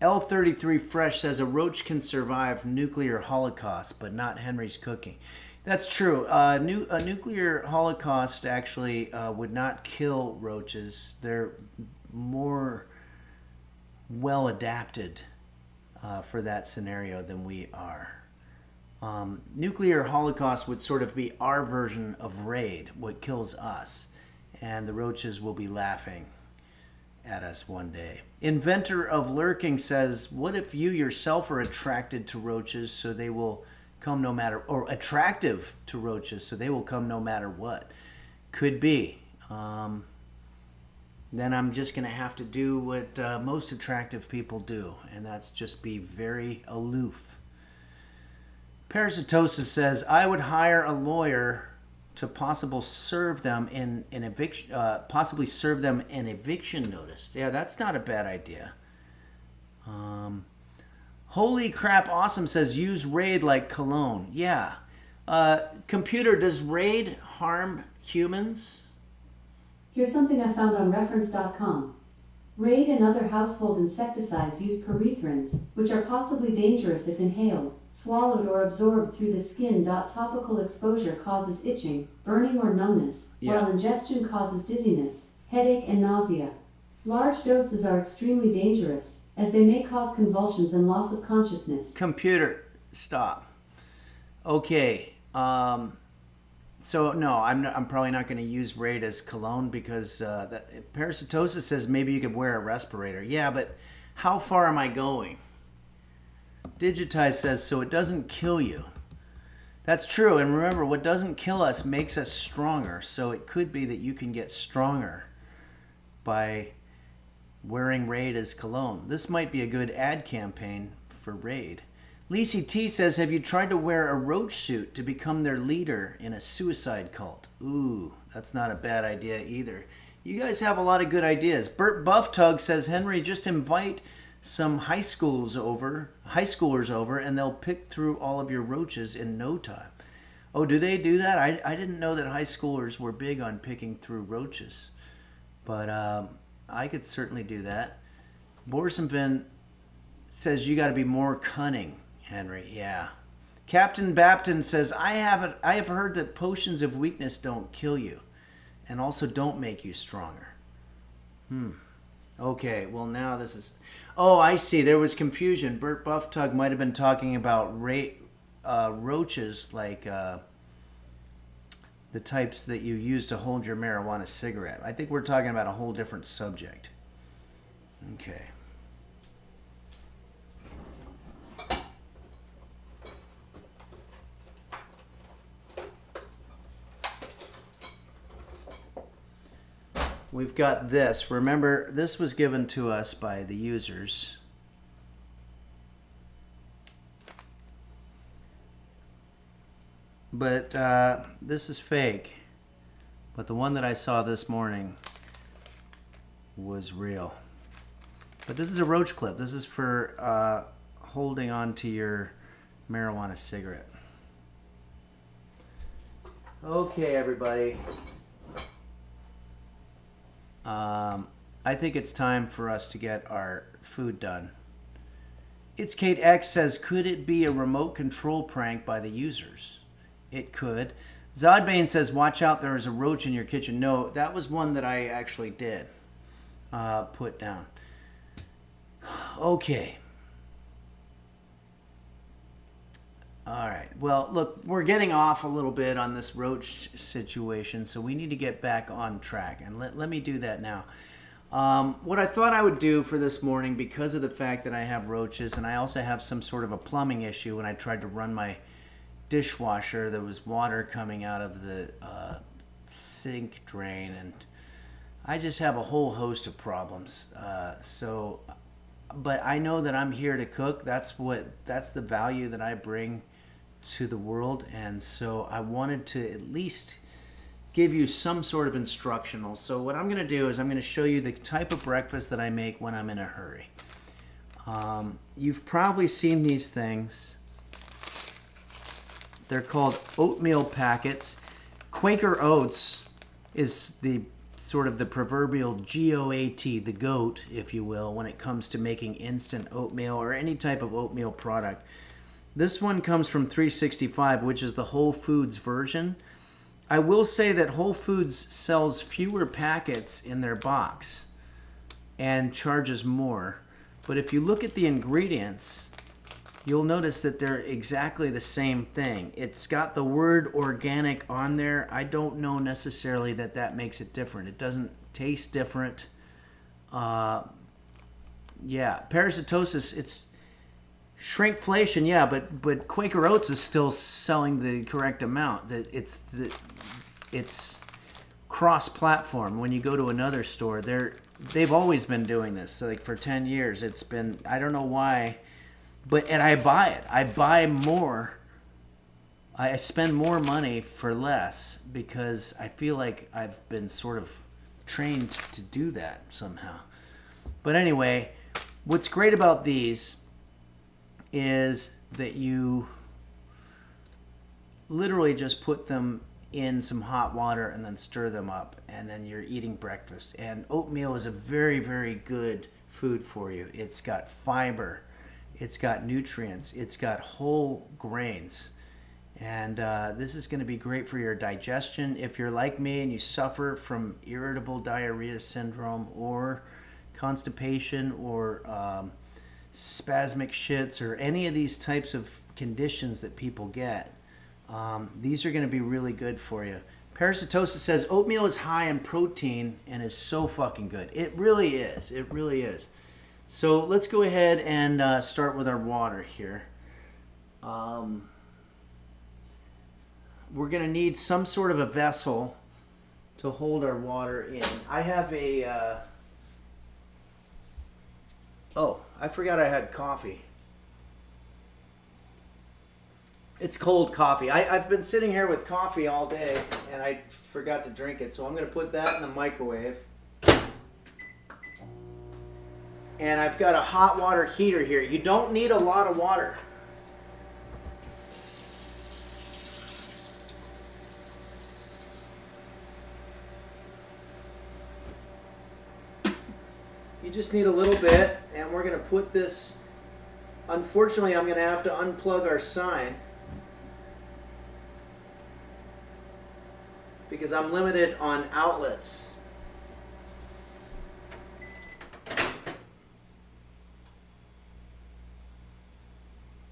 L33 Fresh says a roach can survive nuclear holocaust, but not Henry's cooking. That's true. A nuclear holocaust actually would not kill roaches. They're more well adapted for that scenario than we are. Nuclear holocaust would sort of be our version of raid, what kills us, and the roaches will be laughing at us one day. Inventor of Lurking says, what if you yourself are attracted to roaches so they will come no matter, or attractive to roaches so they will come no matter what? Could be. Then I'm just going to have to do what most attractive people do, and that's just be very aloof. Parasitosis says, I would hire a lawyer to possibly serve them an eviction notice. Yeah, that's not a bad idea. Holy crap awesome says, use Raid like cologne. Yeah. Computer, does Raid harm humans? Here's something I found on reference.com. Raid and other household insecticides use perethrins, which are possibly dangerous if inhaled, swallowed, or absorbed through the skin. Topical exposure causes itching, burning, or numbness, while ingestion causes dizziness, headache, and nausea. Large doses are extremely dangerous, as they may cause convulsions and loss of consciousness. Computer, stop. Okay, so no, I'm probably not going to use Raid as cologne because Parasitosis says maybe you could wear a respirator. Yeah, but how far am I going? Digitize says, so it doesn't kill you. That's true, and remember, what doesn't kill us makes us stronger, so it could be that you can get stronger by wearing Raid as cologne. This might be a good ad campaign for Raid. Lacey T says, have you tried to wear a roach suit to become their leader in a suicide cult? Ooh, that's not a bad idea either. You guys have a lot of good ideas. Bert Bufftug says, Henry, just invite some high schoolers over, and they'll pick through all of your roaches in no time. Oh, do they do that? I didn't know that high schoolers were big on picking through roaches. But I could certainly do that. Borsenvin says, you got to be more cunning, Henry. Yeah. Captain Bapton says, I have heard that potions of weakness don't kill you and also don't make you stronger. Okay, well now this is... Oh, I see. There was confusion. Bert Bufftug might have been talking about roaches like the types that you use to hold your marijuana cigarette. I think we're talking about a whole different subject. Okay. We've got this. Remember, this was given to us by the users. But this is fake. But the one that I saw this morning was real. But this is a roach clip. This is for holding on to your marijuana cigarette. Okay, everybody. I think it's time for us to get our food done. It's Kate X says, could it be a remote control prank by the users? It could. Zodbane says, watch out, there is a roach in your kitchen. No, that was one that I actually did put down. Okay. All right. Well, look, we're getting off a little bit on this roach situation, so we need to get back on track. And let me do that now. What I thought I would do for this morning, because of the fact that I have roaches and I also have some sort of a plumbing issue when I tried to run my dishwasher, there was water coming out of the sink drain, and I just have a whole host of problems. But I know that I'm here to cook. That's the value that I bring to the world, and so I wanted to at least give you some sort of instructional. So what I'm going to do is I'm going to show you the type of breakfast that I make when I'm in a hurry. You've probably seen these things. They're called oatmeal packets. Quaker Oats is the sort of the proverbial GOAT, the GOAT, if you will, when it comes to making instant oatmeal or any type of oatmeal product. This one comes from 365, which is the Whole Foods version. I will say that Whole Foods sells fewer packets in their box and charges more. But if you look at the ingredients, you'll notice that they're exactly the same thing. It's got the word organic on there. I don't know necessarily that makes it different. It doesn't taste different. Parasitosis, it's shrinkflation, yeah, but Quaker Oats is still selling the correct amount. It's cross-platform. When you go to another store, they've always been doing this. So like for 10 years, it's been, I don't know why, and I buy it. I buy more. I spend more money for less because I feel like I've been sort of trained to do that somehow. But anyway, what's great about these is that you literally just put them in some hot water and then stir them up, and then you're eating breakfast. And oatmeal is a very, very good food for you. It's got fiber, it's got nutrients, it's got whole grains, and this is going to be great for your digestion. If you're like me and you suffer from irritable diarrhea syndrome or constipation or spasmic shits or any of these types of conditions that people get, these are going to be really good for you. Parasitosis says oatmeal is high in protein and is so fucking good. It really is. It really is. So let's go ahead and start with our water here. We're going to need some sort of a vessel to hold our water in. I have a... I forgot I had coffee. It's cold coffee. I've been sitting here with coffee all day, and I forgot to drink it, so I'm going to put that in the microwave. And I've got a hot water heater here. You don't need a lot of water. You just need a little bit, and we're going to put this... Unfortunately, I'm going to have to unplug our sign because I'm limited on outlets.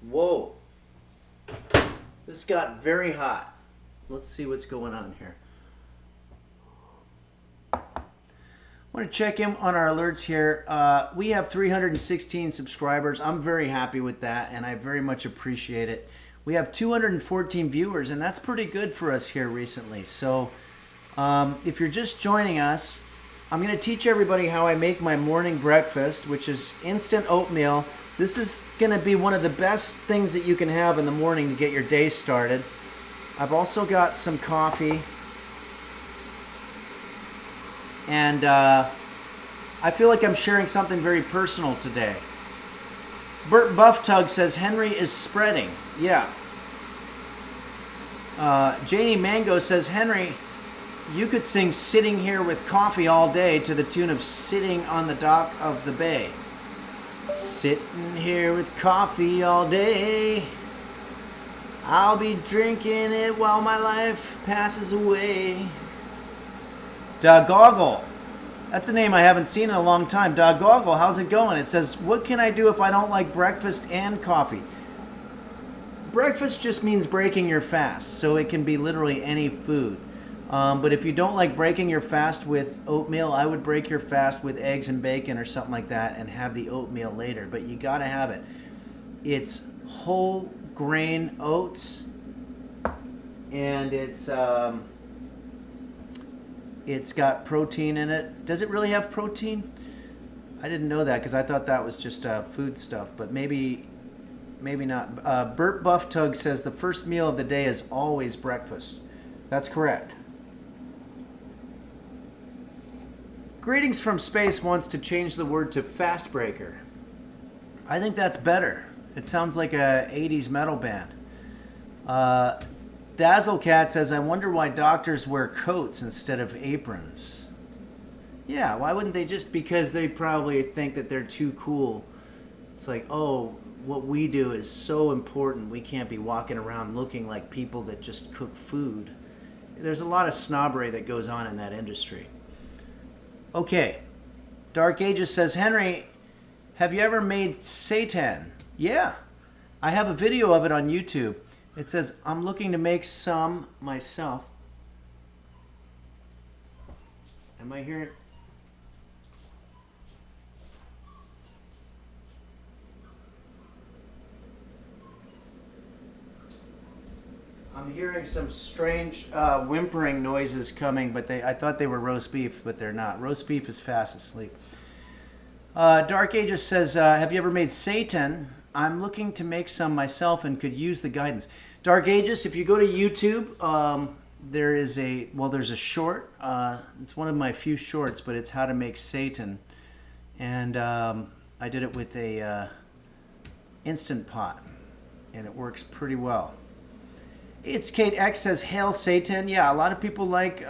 Whoa. This got very hot. Let's see what's going on here. I want to check in on our alerts here. We have 316 subscribers. I'm very happy with that, and I very much appreciate it. We have 214 viewers, and that's pretty good for us here recently. So if you're just joining us, I'm going to teach everybody how I make my morning breakfast, which is instant oatmeal. This is going to be one of the best things that you can have in the morning to get your day started. I've also got some coffee. And I feel like I'm sharing something very personal today. Bert Bufftug says Henry is spreading. Yeah. Janie Mango says, Henry, you could sing Sitting Here with Coffee all day to the tune of Sitting on the Dock of the Bay. Sitting here with coffee all day. I'll be drinking it while my life passes away. Dogoggle. That's a name I haven't seen in a long time. Dogoggle, how's it going? It says, what can I do if I don't like breakfast and coffee? Breakfast just means breaking your fast, so it can be literally any food. But if you don't like breaking your fast with oatmeal, I would break your fast with eggs and bacon or something like that and have the oatmeal later. But you got to have it. It's whole grain oats, and it's got protein in it. Does it really have protein? I didn't know that because I thought that was just food stuff, but maybe not. Bert Bufftug says the first meal of the day is always breakfast. That's correct. Greetings from Space wants to change the word to fast breaker. I think that's better. It sounds like a 80s metal band. Dazzlecat says, I wonder why doctors wear coats instead of aprons. Yeah, why wouldn't they just? Because they probably think that they're too cool. It's like, oh, what we do is so important. We can't be walking around looking like people that just cook food. There's a lot of snobbery that goes on in that industry. Okay, Dark Ages says, Henry, have you ever made seitan? Yeah, I have a video of it on YouTube. It says, I'm looking to make some myself. Am I hearing? I'm hearing some strange whimpering noises coming, but I thought they were roast beef, but they're not. Roast beef is fast asleep. Dark Ages says, have you ever made seitan? I'm looking to make some myself and could use the guidance. Dark Ages, if you go to YouTube, there's a short. It's one of my few shorts, but it's how to make seitan. And I did it with a Instant Pot, and it works pretty well. It's Kate X says, hail seitan. Yeah, a lot of people like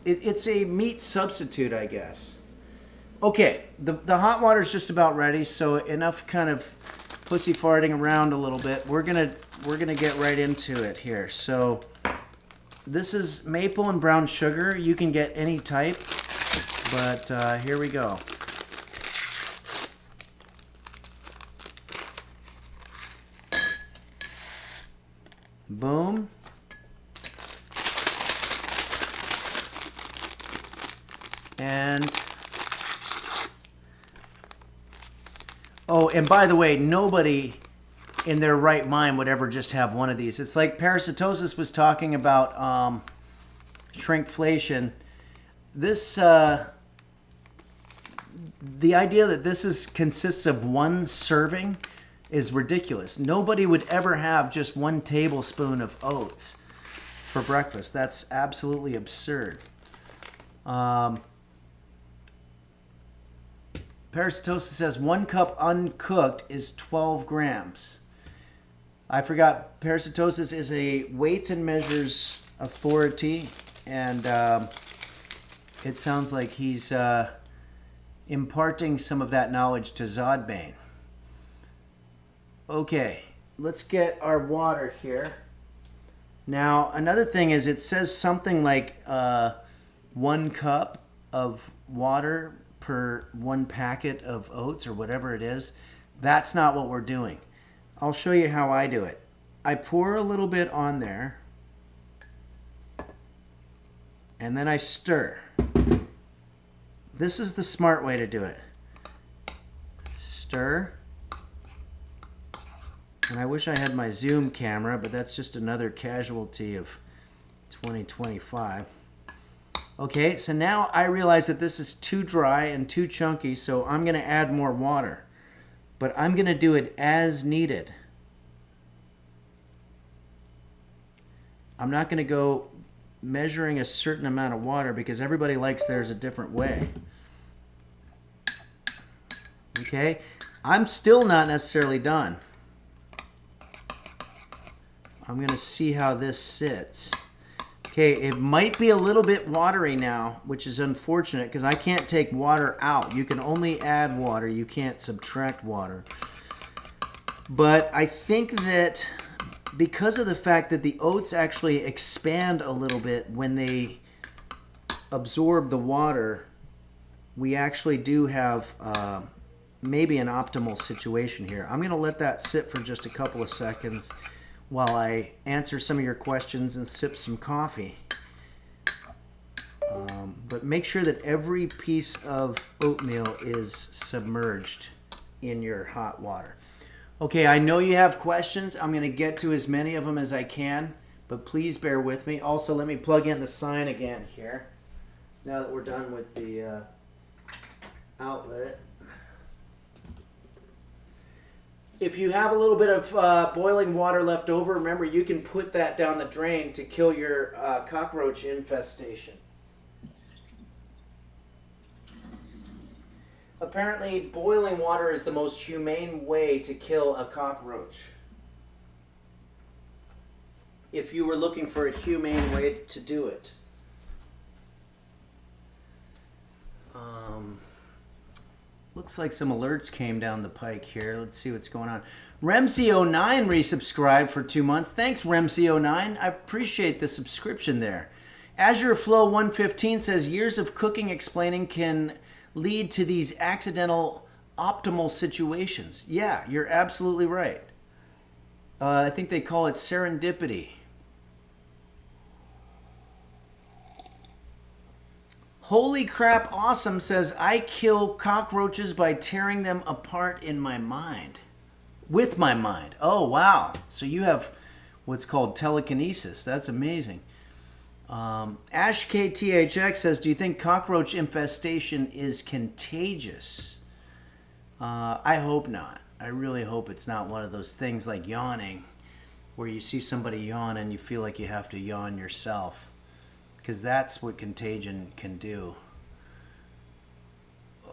it's a meat substitute, I guess. Okay, the hot water's just about ready, so enough kind of pussy farting around a little bit. We're gonna get right into it here. So this is maple and brown sugar. You can get any type, but here we go. Boom. And oh, and by the way, nobody in their right mind would ever just have one of these. It's like Parasitosis was talking about shrinkflation. This the idea that this consists of one serving is ridiculous. Nobody would ever have just 1 tablespoon of oats for breakfast. That's absolutely absurd. Parasitosis says 1 cup uncooked is 12 grams. I forgot, Parasitosis is a weights and measures authority, and it sounds like he's imparting some of that knowledge to Zodbane. Okay, let's get our water here. Now, another thing is it says something like 1 cup of water per 1 packet of oats or whatever it is. That's not what we're doing. I'll show you how I do it. I pour a little bit on there, and then I stir. This is the smart way to do it. Stir. And I wish I had my Zoom camera, but that's just another casualty of 2025. Okay, so now I realize that this is too dry and too chunky, so I'm going to add more water. But I'm going to do it as needed. I'm not going to go measuring a certain amount of water because everybody likes theirs a different way. Okay, I'm still not necessarily done. I'm going to see how this sits. Okay, it might be a little bit watery now, which is unfortunate because I can't take water out. You can only add water. You can't subtract water. But I think that because of the fact that the oats actually expand a little bit when they absorb the water, we actually do have maybe an optimal situation here. I'm going to let that sit for just a couple of seconds while I answer some of your questions and sip some coffee. But make sure that every piece of oatmeal is submerged in your hot water. Okay, I know you have questions. I'm going to get to as many of them as I can, but please bear with me. Also, let me plug in the sign again here, now that we're done with the outlet. If you have a little bit of boiling water left over, remember you can put that down the drain to kill your cockroach infestation. Apparently, boiling water is the most humane way to kill a cockroach. If you were looking for a humane way to do it. Looks like some alerts came down the pike here. Let's see what's going on. Remsy09 resubscribed for 2 months. Thanks, Remsy09. I appreciate the subscription there. Azure Flow 115 says years of cooking explaining can lead to these accidental optimal situations. Yeah, you're absolutely right. I think they call it serendipity. Holy crap awesome says I kill cockroaches by tearing them apart in my mind. With my mind. Oh, wow. So you have what's called telekinesis. That's amazing. AshKTHX says, do you think cockroach infestation is contagious? I hope not. I really hope it's not one of those things like yawning, where you see somebody yawn and you feel like you have to yawn yourself. Because that's what contagion can do.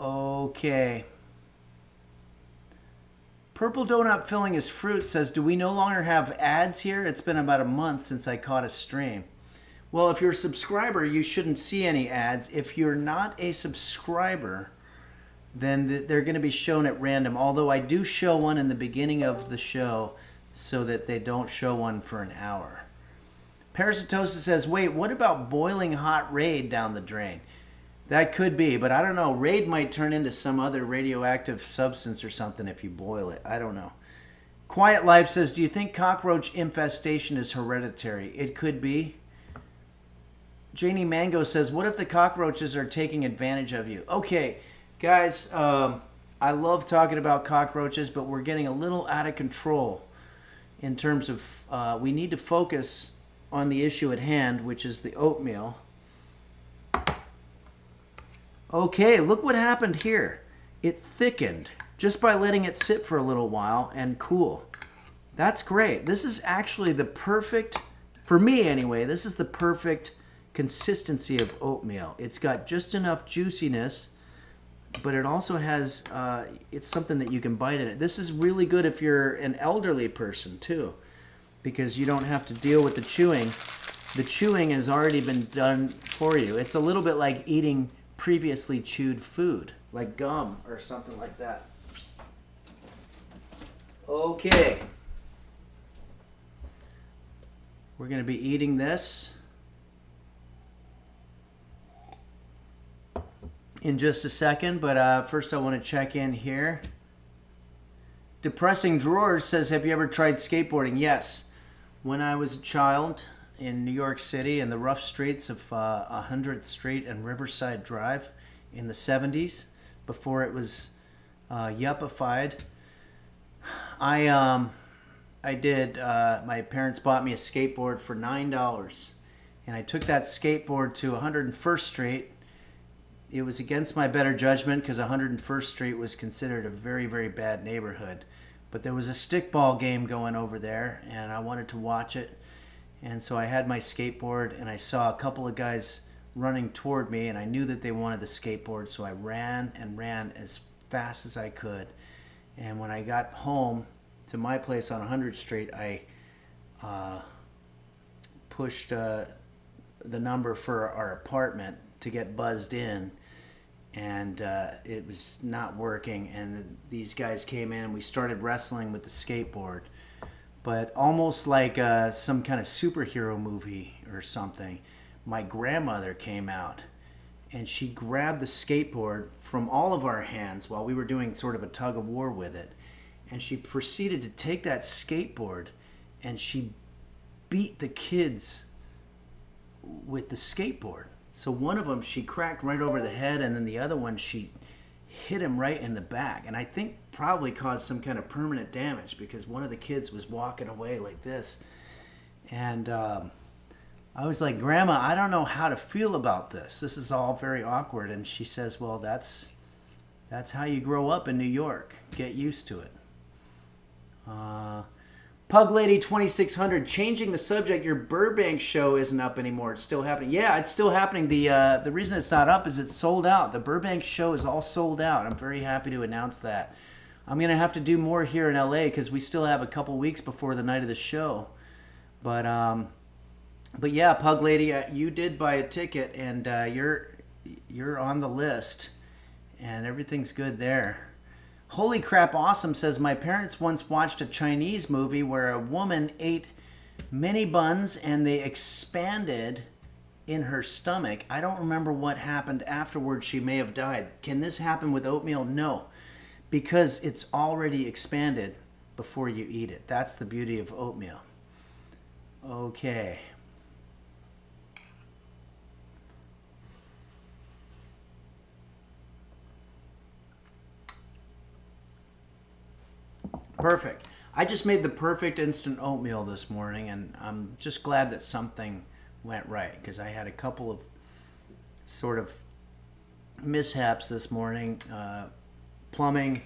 Okay. Purple Donut Filling His Fruit says, do we no longer have ads here? It's been about a month since I caught a stream. Well, if you're a subscriber, you shouldn't see any ads. If you're not a subscriber, then they're going to be shown at random. Although I do show one in the beginning of the show so that they don't show one for an hour. Parasitosis says, wait, what about boiling hot Raid down the drain? That could be, but I don't know. Raid might turn into some other radioactive substance or something if you boil it. I don't know. Quiet Life says, do you think cockroach infestation is hereditary? It could be. Janie Mango says, what if the cockroaches are taking advantage of you? Okay, guys, I love talking about cockroaches, but we're getting a little out of control in terms of we need to focus on the issue at hand, which is the oatmeal. Okay, look what happened here. It thickened just by letting it sit for a little while and cool. That's great. This is actually the perfect, for me anyway, this is the perfect consistency of oatmeal. It's got just enough juiciness, but it also has, it's something that you can bite in it. This is really good if you're an elderly person too, because you don't have to deal with the chewing. The chewing has already been done for you. It's a little bit like eating previously chewed food, like gum or something like that. Okay. We're going to be eating this in just a second, but first I want to check in here. Depressing Drawers says, have you ever tried skateboarding? Yes. When I was a child in New York City in the rough streets of 100th Street and Riverside Drive in the 70s, before it was yuppified, I did, my parents bought me a skateboard for $9, and I took that skateboard to 101st Street. It was against my better judgment because 101st Street was considered a very, very bad neighborhood. But there was a stickball game going over there, and I wanted to watch it. And so I had my skateboard, and I saw a couple of guys running toward me, and I knew that they wanted the skateboard, so I ran and ran as fast as I could. And when I got home to my place on 100th Street, I pushed the number for our apartment to get buzzed in, and it was not working, and these guys came in and we started wrestling with the skateboard, but almost like some kind of superhero movie or something. My grandmother came out and she grabbed the skateboard from all of our hands while we were doing sort of a tug of war with it, and she proceeded to take that skateboard and she beat the kids with the skateboard. So one of them she cracked right over the head, and then the other one she hit him right in the back, and I think probably caused some kind of permanent damage because one of the kids was walking away like this. And I was like, Grandma, I don't know how to feel about this. This is all very awkward. And she says, well, that's how you grow up in New York. Get used to it. Pug Lady 2600, changing the subject. Your Burbank show isn't up anymore. It's still happening. Yeah, it's still happening. The reason it's not up is it's sold out. The Burbank show is all sold out. I'm very happy to announce that. I'm going to have to do more here in LA because we still have a couple weeks before the night of the show. But yeah, Pug Lady, you did buy a ticket, and you're on the list, and everything's good there. Holy Crap Awesome says, my parents once watched a Chinese movie where a woman ate mini buns and they expanded in her stomach. I don't remember what happened afterwards. She may have died. Can this happen with oatmeal? No, because it's already expanded before you eat it. That's the beauty of oatmeal. Okay. Perfect. I just made the perfect instant oatmeal this morning, and I'm just glad that something went right because I had a couple of sort of mishaps this morning. Plumbing,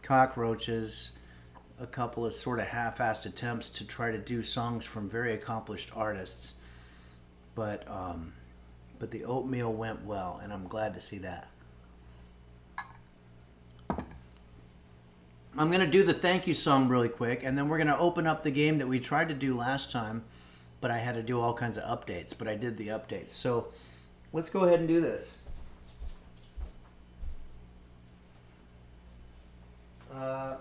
cockroaches, a couple of sort of half-assed attempts to try to do songs from very accomplished artists. But the oatmeal went well, and I'm glad to see that. I'm going to do the thank you song really quick, and then we're going to open up the game that we tried to do last time, but I had to do all kinds of updates, but I did the updates. So let's go ahead and do this. I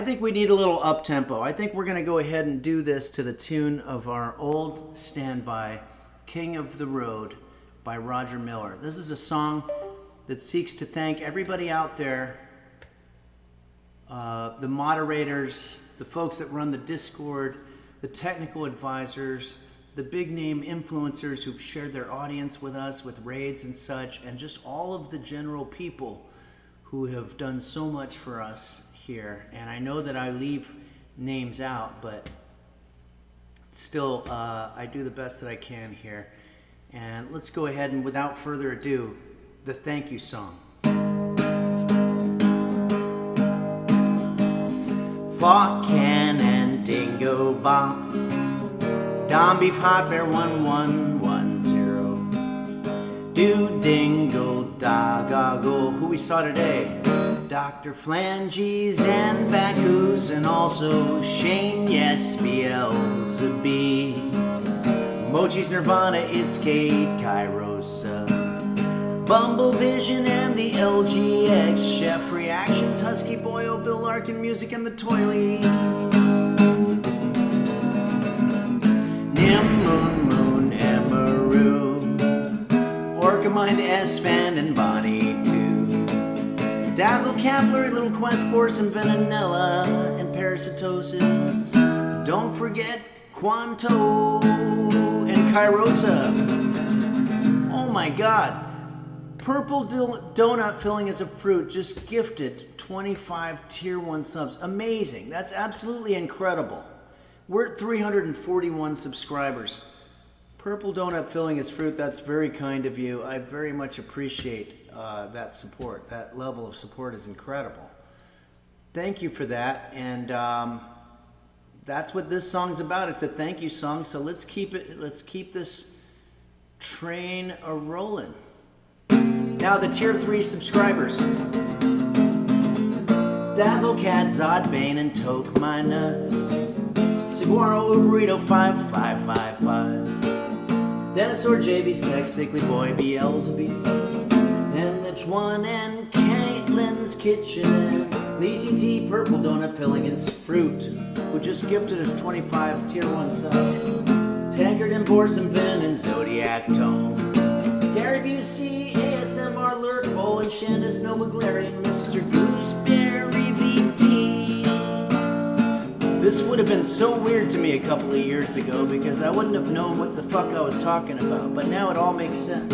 think we need a little up-tempo. I think we're going to go ahead and do this to the tune of our old standby, King of the Road by Roger Miller. This is a song that seeks to thank everybody out there, the moderators, the folks that run the Discord, the technical advisors, the big name influencers who've shared their audience with us with raids and such, and just all of the general people who have done so much for us here. And I know that I leave names out, but still, I do the best that I can here. And let's go ahead and, without further ado, the thank you song. Fought Can and Dingo Bop, Dom Beef Hot Bear 1110, Do Dingle Doggle, who we saw today, Dr. Flanges and Bacchus, and also Shane, yes, Beelzebub. Mochi's Nirvana, it's Kate Kairosa, Bumble Vision and the LGX, Chef Reactions, Husky Boyle, Bill Larkin Music and the Toilet, Nim Moon Emeroo, Orcamind, S-Fan and Bonnie too, Dazzle Kapler, Little Quest Force and Venonella and Parasitosis. Don't forget Quanto and Kairosa. Oh my God. Purple Donut Filling as a Fruit just gifted 25 Tier 1 subs. Amazing. That's absolutely incredible. We're at 341 subscribers. Purple Donut Filling as Fruit, that's very kind of you. I very much appreciate that support. That level of support is incredible. Thank you for that. And that's what this song's about. It's a thank you song. So let's keep this train a-rolling. Now the Tier 3 subscribers. Dazzlecat, Zodbane, and Toke My Nuts. Saguaro Uberito 5555. Dinosaur JV's Tech, Sickly Boy, Beelzebub. And Lips One and Caitlin's Kitchen. Lacey T, Purple Donut Filling his Fruit, who just gifted us 25 Tier 1 subs. Tankard and Borson Vin and Zodiac Tone. Gary Busey, ASMR Lurk, Bowl and Shandis Nova Glary, Mr. Gooseberry VT. This would have been so weird to me a couple of years ago because I wouldn't have known what the fuck I was talking about, but now it all makes sense.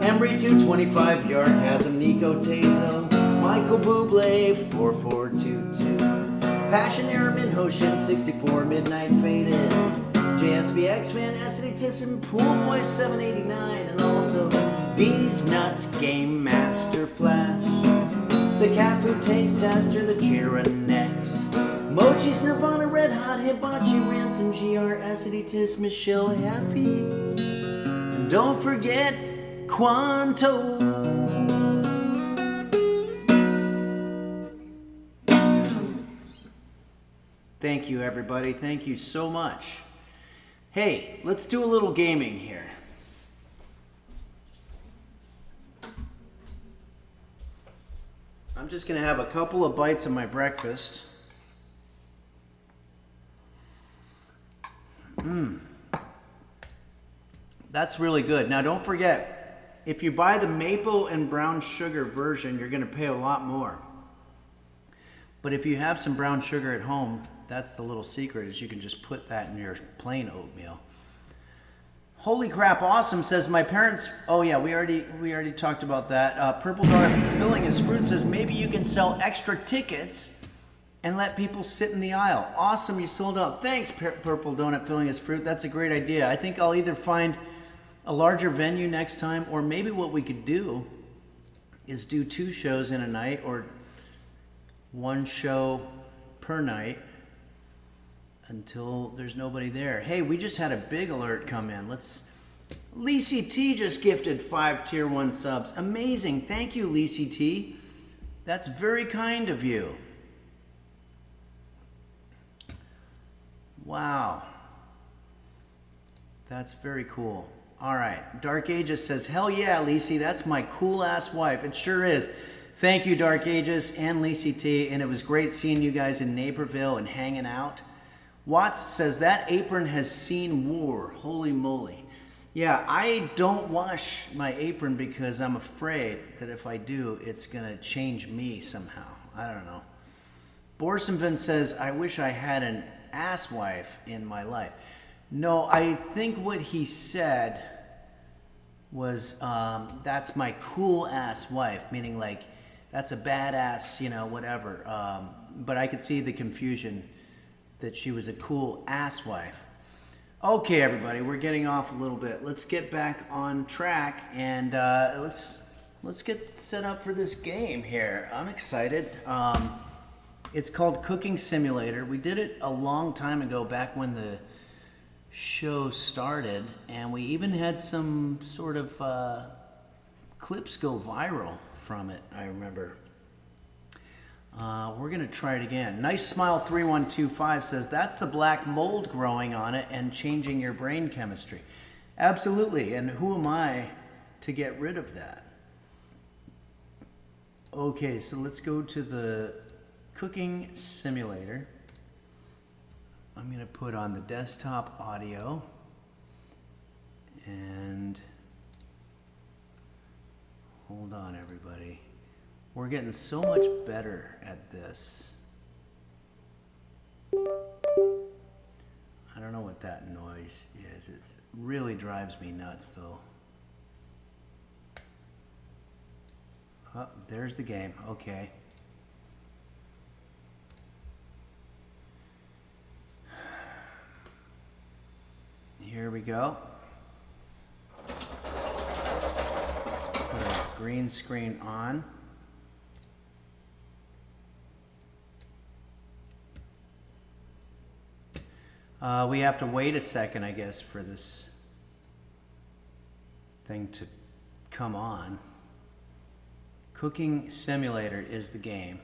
Embry 225, Yarchasm, Nico Tazo, Michael Bublé 4422, Passion Airman, Hoshin 64, Midnight Faded, JSBX Fan, Aciditism, Poolboy 789, and also D's Nuts, Game Master Flash, the Capu Taste Tester, the Chironex, Mochi's Nirvana, Red Hot, Hibachi, Ransom, GR, Aciditis, Michelle Happy, and don't forget Quanto. Thank you, everybody. Thank you so much. Hey, let's do a little gaming here. I'm just going to have a couple of bites of my breakfast. That's really good. Now, don't forget, if you buy the maple and brown sugar version, you're going to pay a lot more. But if you have some brown sugar at home, that's the little secret, is you can just put that in your plain oatmeal. Holy crap, awesome, says my parents. Oh yeah, we already talked about that. Purple Dart Filling His Fruit says maybe you can sell extra tickets and let people sit in the aisle. Awesome, you sold out. Thanks, Purple Donut Filling His Fruit. That's a great idea. I think I'll either find a larger venue next time, or maybe what we could do is do 2 shows in a night, or 1 show per night until there's nobody there. Hey, we just had a big alert come in. Lacey T just gifted 5 tier 1 subs. Amazing. Thank you, Lacey T. That's very kind of you. Wow. That's very cool. All right. Dark Aegis says, hell yeah, Lacey, that's my cool ass wife. It sure is. Thank you, Dark Aegis and Lacey T. And it was great seeing you guys in Naperville and hanging out. Watts says, that apron has seen war. Holy moly. Yeah, I don't wash my apron because I'm afraid that if I do, it's going to change me somehow. I don't know. Borsonvin says, I wish I had an ass wife in my life. No, I think what he said was, that's my cool ass wife, meaning like, that's a badass, whatever. But I could see the confusion that she was a cool ass wife. Okay, everybody, we're getting off a little bit. Let's get back on track and let's get set up for this game here. I'm excited. It's called Cooking Simulator. We did it a long time ago, back when the show started, and we even had some sort of clips go viral from it, I remember. We're going to try it again. Nice Smile 3125 says, that's the black mold growing on it and changing your brain chemistry. Absolutely, and who am I to get rid of that? Okay, so let's go to the Cooking Simulator. I'm going to put on the desktop audio, and hold on, everybody. We're getting so much better at this. I don't know what that noise is. It really drives me nuts, though. Oh, there's the game. Okay. Here we go. Let's put our green screen on. We have to wait a second, I guess, for this thing to come on. Cooking Simulator is the game.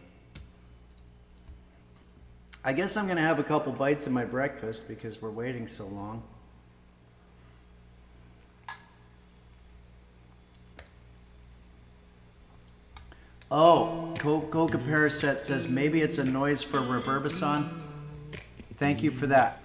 I guess I'm going to have a couple bites of my breakfast because we're waiting so long. Oh, Coca Paraset says maybe it's a noise for Reverbison. Thank you for that.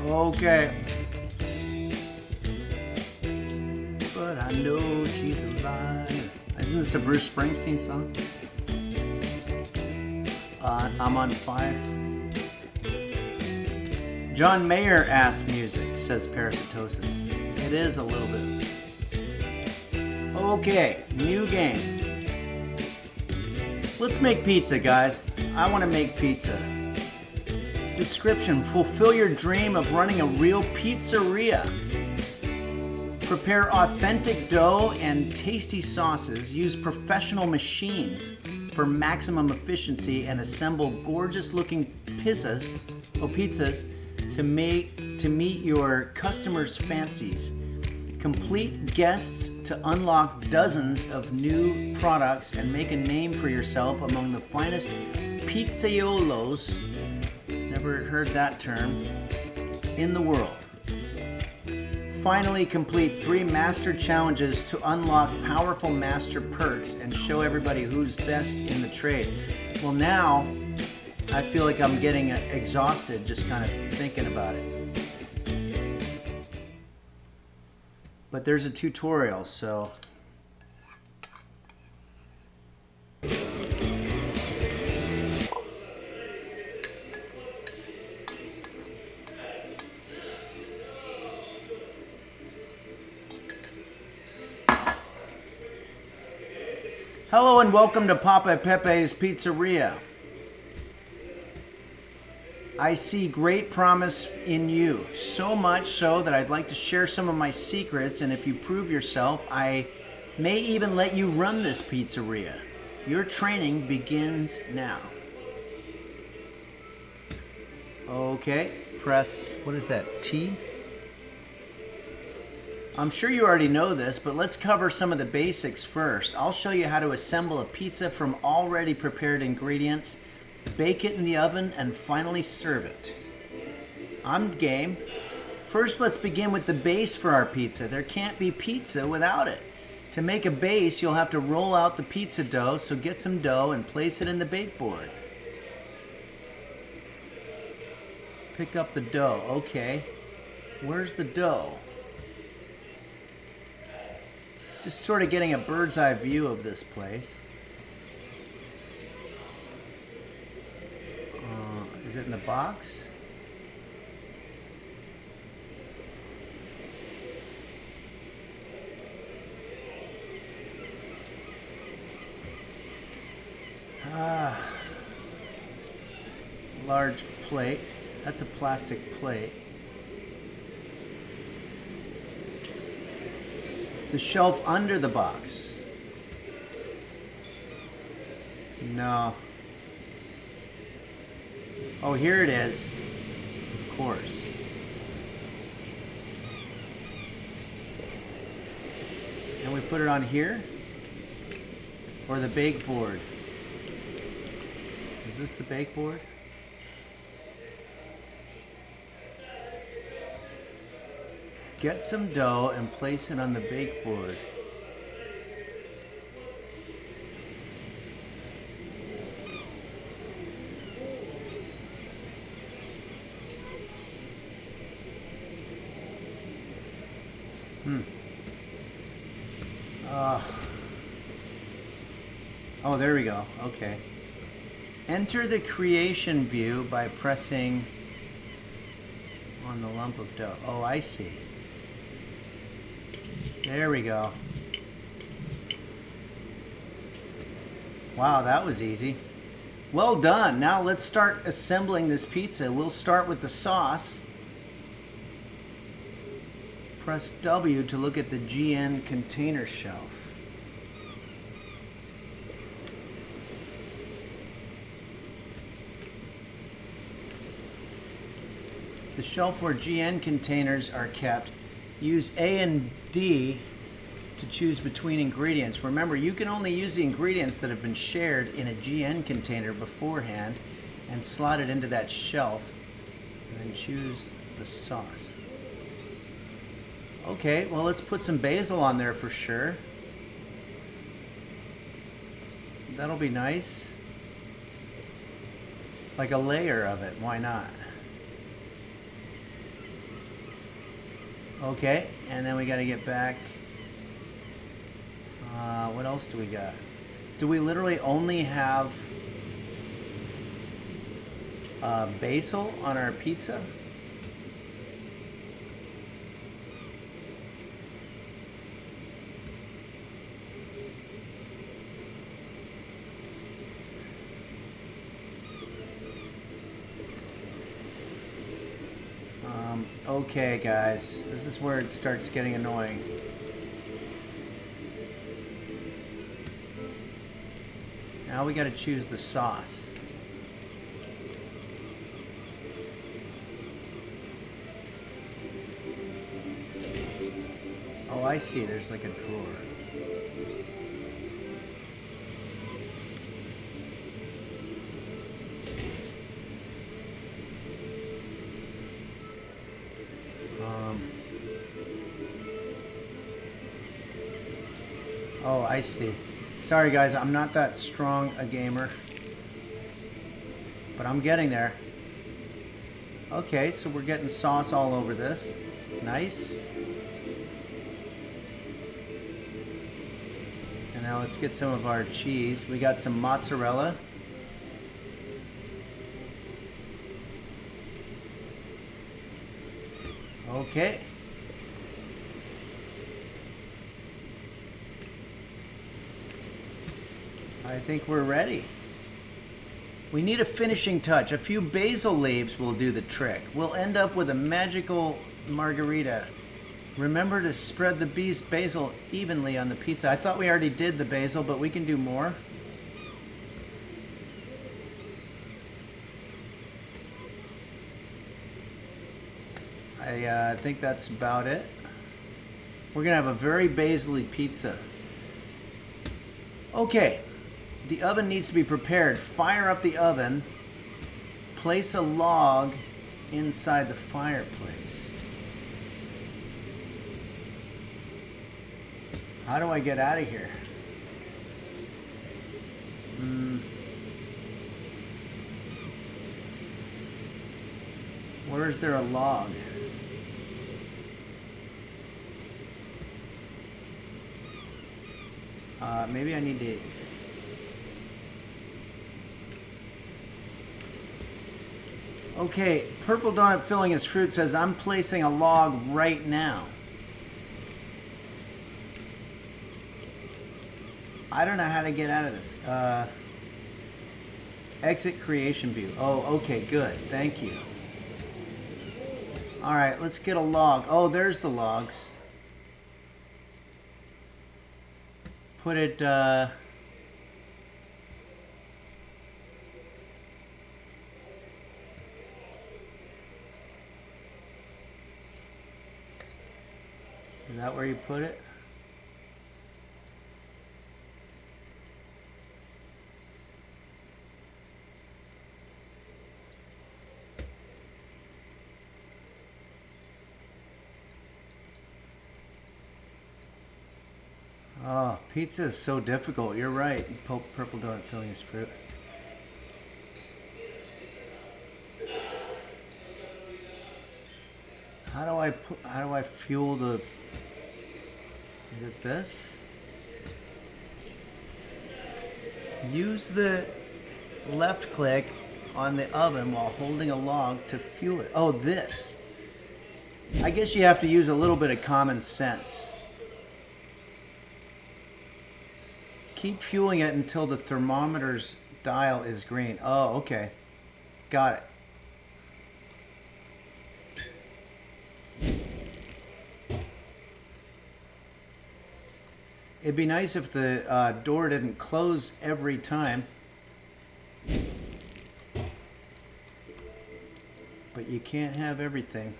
Okay. But I know she's alive. Isn't this a Bruce Springsteen song? I'm on fire. John Mayer ass music, says Parasitosis. It is a little bit. Okay, new game. Let's make pizza, guys. I want to make pizza. Description: fulfill your dream of running a real pizzeria. Prepare authentic dough and tasty sauces. Use professional machines for maximum efficiency and assemble gorgeous looking pizzas to meet your customers' fancies. Complete guests to unlock dozens of new products and make a name for yourself among the finest pizzaiolos, never heard that term, in the world. Finally, complete 3 master challenges to unlock powerful master perks and show everybody who's best in the trade. Well, now I feel like I'm getting exhausted just kind of thinking about it. But there's a tutorial, so... Hello and welcome to Papa Pepe's Pizzeria. I see great promise in you, so much so that I'd like to share some of my secrets, and if you prove yourself, I may even let you run this pizzeria. Your training begins now. Okay, press, what is that, T? I'm sure you already know this, but let's cover some of the basics first. I'll show you how to assemble a pizza from already prepared ingredients, bake it in the oven, and finally serve it. I'm game. First, let's begin with the base for our pizza. There can't be pizza without it. To make a base, you'll have to roll out the pizza dough, so get some dough and place it in the bake board. Pick up the dough. Okay. Where's the dough? Just sort of getting a bird's eye view of this place. Is it in the box? Large plate. That's a plastic plate. The shelf under the box. No. Oh, here it is. Of course. And we put it on here? Or the bake board? Is this the bake board? Get some dough and place it on the bake board. Oh, there we go. Okay. Enter the creation view by pressing on the lump of dough. Oh, I see. There we go. Wow, that was easy. Well done. Now let's start assembling this pizza. We'll start with the sauce. Press W to look at the GN container shelf. The shelf where GN containers are kept. Use A and D to choose between ingredients. Remember, you can only use the ingredients that have been shared in a GN container beforehand and slot it into that shelf and then choose the sauce. Okay, well, let's put some basil on there for sure. That'll be nice. Like a layer of it, why not? Okay, and then we got to get back. What else do we got? Do we literally only have basil on our pizza? Okay, guys, this is where it starts getting annoying. Now we got to choose the sauce. Oh, I see. There's like a drawer. Oh, I see. Sorry guys, I'm not that strong a gamer, but I'm getting there. Okay, so we're getting sauce all over this. Nice. And now let's get some of our cheese. We got some mozzarella. Okay. I think we're ready. We need a finishing touch. A few basil leaves will do the trick. We'll end up with a magical margarita. Remember to spread the basil evenly on the pizza. I thought we already did the basil, but we can do more. I think that's about it. We're gonna have a very basil-y pizza. Okay. The oven needs to be prepared. Fire up the oven. Place a log inside the fireplace. How do I get out of here? Where is there a log? Maybe I need to... Okay, Purple Donut Filling His Fruit says, I'm placing a log right now. I don't know how to get out of this. Exit creation view. Oh, okay, good. Thank you. All right, let's get a log. Oh, there's the logs. Put it... Is that where you put it? Oh, pizza is so difficult. You're right. Purple Donut Filling His Fruit. How do I fuel the... Is it this? Use the left click on the oven while holding a log to fuel it. Oh, this. I guess you have to use a little bit of common sense. Keep fueling it until the thermometer's dial is green. Oh, okay. Got it. It'd be nice if the door didn't close every time. But you can't have everything.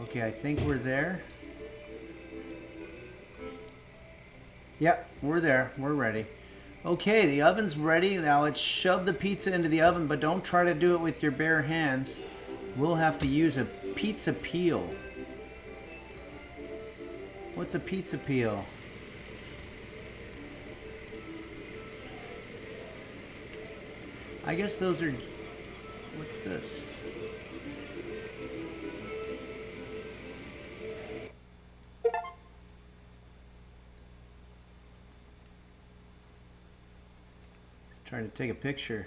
Okay, I think we're there. Yep, we're there. We're ready. Okay, the oven's ready. Now let's shove the pizza into the oven, but don't try to do it with your bare hands. We'll have to use a pizza peel. What's a pizza peel? I guess those are... What's this? He's trying to take a picture.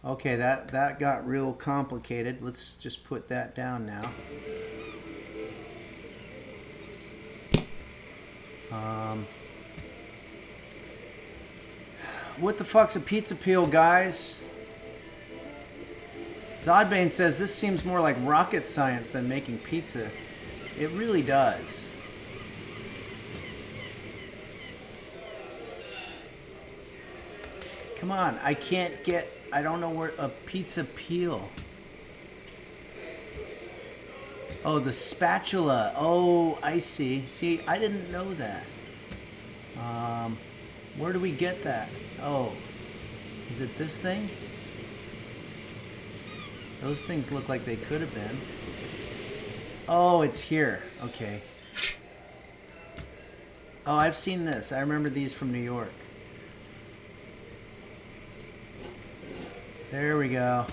Okay, that got real complicated. Let's just put that down now. What the fuck's a pizza peel, guys? Zodbane says this seems more like rocket science than making pizza. It really does. Come on, I can't get... I don't know where a pizza peel. Oh, the spatula. Oh, I see. See, I didn't know that. Where do we get that? Oh, is it this thing? Those things look like they could have been. Oh, it's here. Okay. Oh, I've seen this. I remember these from New York. There we go.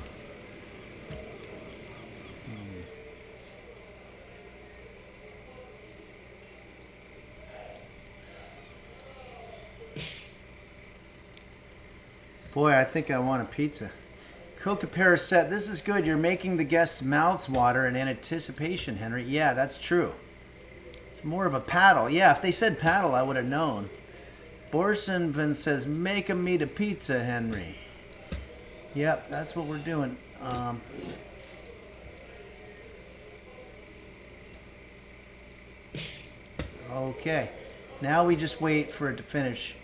Boy, I think I want a pizza. Coca Parasette, this is good. You're making the guests' mouths water in anticipation, Henry. Yeah, that's true. It's more of a paddle. Yeah, if they said paddle, I would have known. Borsenven says, make 'em meet a pizza, Henry. Yep, that's what we're doing. Okay, now we just wait for it to finish.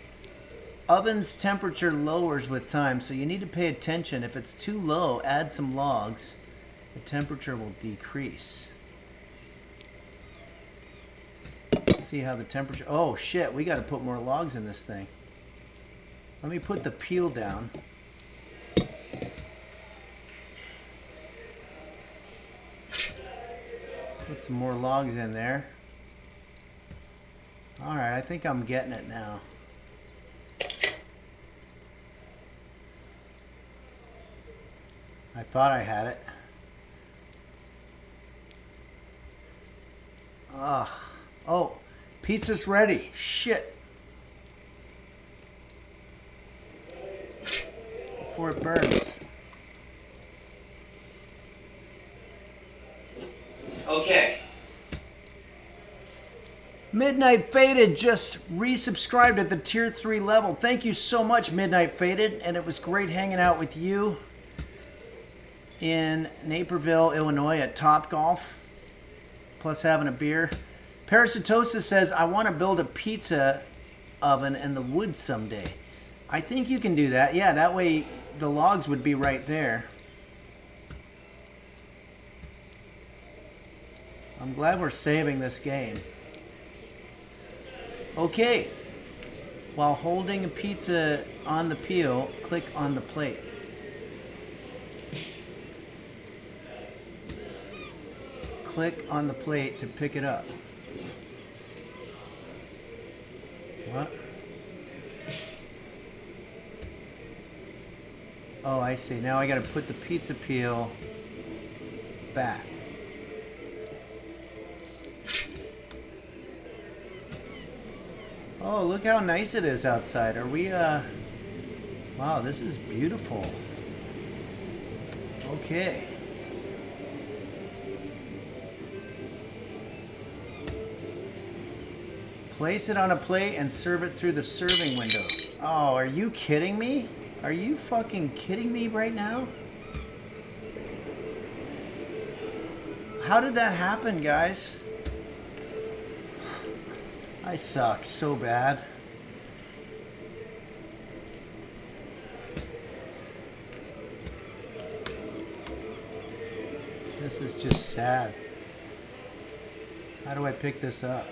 Oven's temperature lowers with time, so you need to pay attention. If it's too low, add some logs. The temperature will decrease. Let's see how the temperature... Oh, shit, we got to put more logs in this thing. Let me put the peel down. Put some more logs in there. Alright, I think I'm getting it now. I thought I had it. Ugh. Oh, pizza's ready. Shit. Before it burns. Okay. Midnight Faded just resubscribed at the tier 3 level. Thank you so much, Midnight Faded, and it was great hanging out with you in Naperville, Illinois at Top Golf, plus having a beer. Parasitosis says, I want to build a pizza oven in the woods someday. I think you can do that. Yeah, that way the logs would be right there. I'm glad we're saving this game. Okay. While holding a pizza on the peel, click on the plate. Click on the plate to pick it up. What? Oh, I see. Now I gotta put the pizza peel back. Oh, look how nice it is outside. Are we, wow, this is beautiful. Okay. Place it on a plate and serve it through the serving window. Oh, are you kidding me? Are you fucking kidding me right now? How did that happen, guys? I suck so bad. This is just sad. How do I pick this up?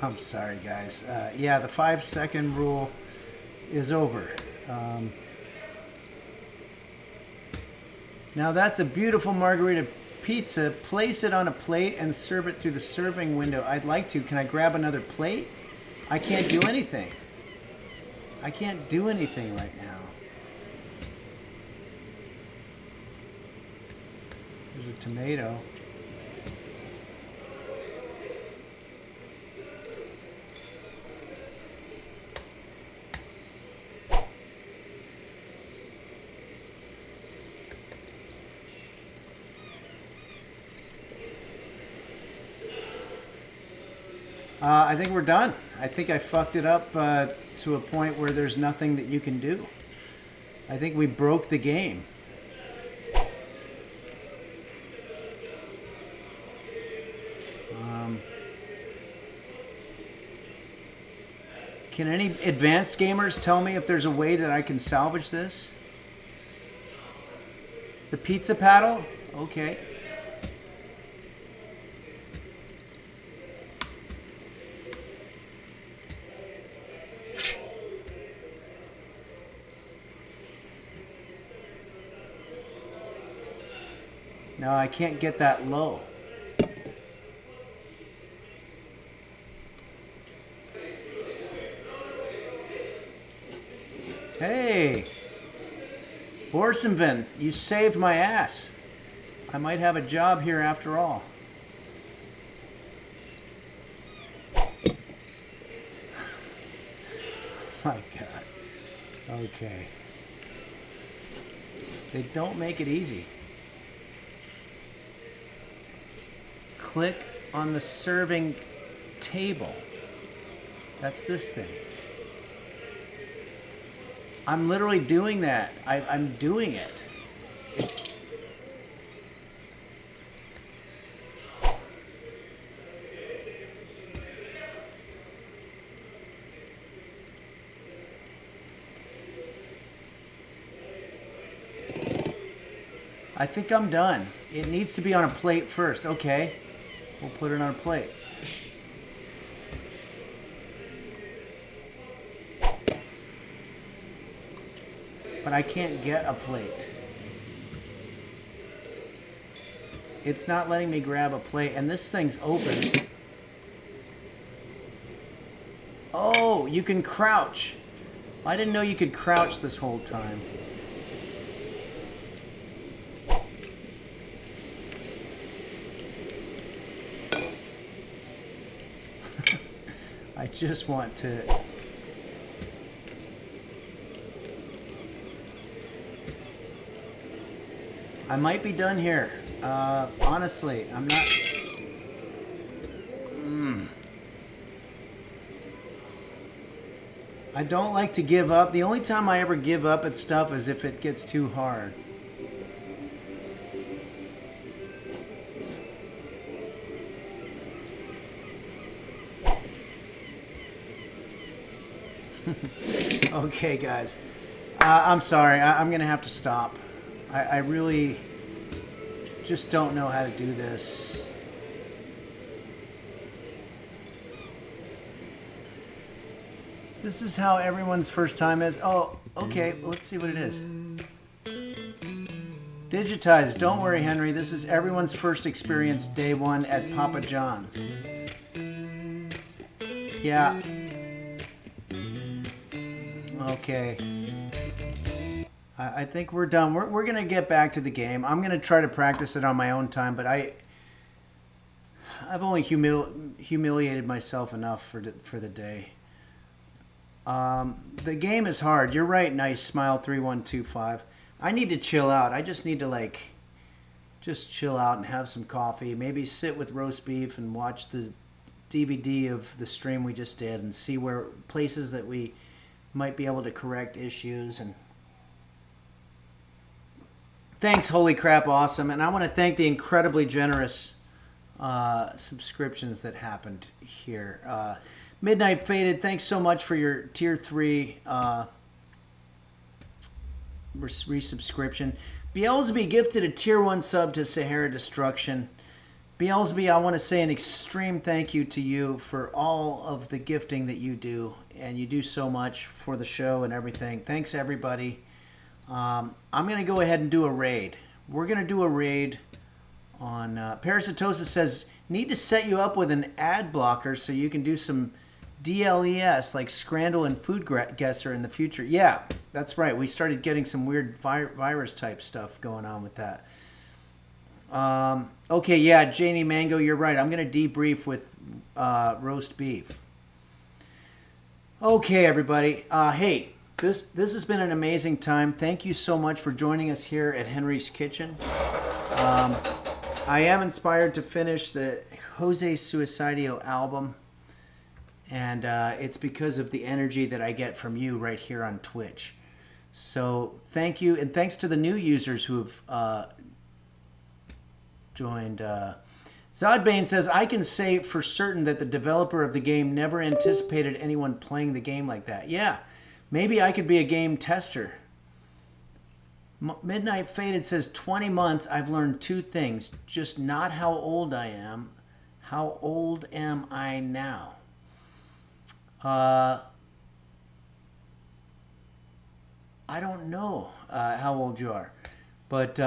I'm sorry, guys. Yeah, the 5-second rule is over. Now that's a beautiful margarita pizza. Place it on a plate and serve it through the serving window. I'd like to. Can I grab another plate? I can't do anything. I can't do anything right now. There's a tomato. I think we're done. I think I fucked it up to a point where there's nothing that you can do. I think we broke the game. Can any advanced gamers tell me if there's a way that I can salvage this? The pizza paddle? Okay. No, I can't get that low. Hey, Borsenvin, you saved my ass. I might have a job here after all. My God. Okay. They don't make it easy. Click on the serving table. That's this thing. I'm literally doing that. I'm doing it. I think I'm done. It needs to be on a plate first. Okay. We'll put it on a plate. But I can't get a plate. It's not letting me grab a plate, and this thing's open. Oh, you can crouch. I didn't know you could crouch this whole time. I just want to... I might be done here. Honestly, I'm not... I don't like to give up. The only time I ever give up at stuff is if it gets too hard. Okay, guys. I'm sorry. I'm going to have to stop. I really just don't know how to do this. This is how everyone's first time is. Oh, okay. Well, let's see what it is. Digitized. Don't worry, Henry. This is everyone's first experience day one at Papa John's. Yeah. Okay. I think we're done. We're going to get back to the game. I'm going to try to practice it on my own time, but I've only humiliated myself enough for the day. The game is hard. You're right, Nice Smile 3125. I need to chill out. I just need to just chill out and have some coffee. Maybe sit with roast beef and watch the DVD of the stream we just did and see where places that we might be able to correct issues. And thanks, Holy Crap Awesome. And I want to thank the incredibly generous subscriptions that happened here. Midnight Faded, thanks so much for your tier 3 resubscription. Beelzeby gifted a tier 1 sub to Sahara Destruction. Beelzeby, I want to say an extreme thank you to you for all of the gifting that you do. And you do so much for the show and everything. Thanks, everybody. I'm going to go ahead and do a raid. We're going to do a raid on... Parasitosis says, need to set you up with an ad blocker so you can do some DLES, like Scrandle and Food Guesser in the future. Yeah, that's right. We started getting some weird virus type stuff going on with that. Okay, yeah, Janie Mango, you're right. I'm going to debrief with roast beef. Okay, everybody. Hey, this has been an amazing time. Thank you so much for joining us here at Henry's Kitchen. I am inspired to finish the Jose Suicidio album, and it's because of the energy that I get from you right here on Twitch. So thank you, and thanks to the new users who have joined. Zodbane says, I can say for certain that the developer of the game never anticipated anyone playing the game like that. Yeah, maybe I could be a game tester. Midnight Faded says, 20 months, I've learned two things. Just not how old I am. How old am I now? I don't know how old you are. But,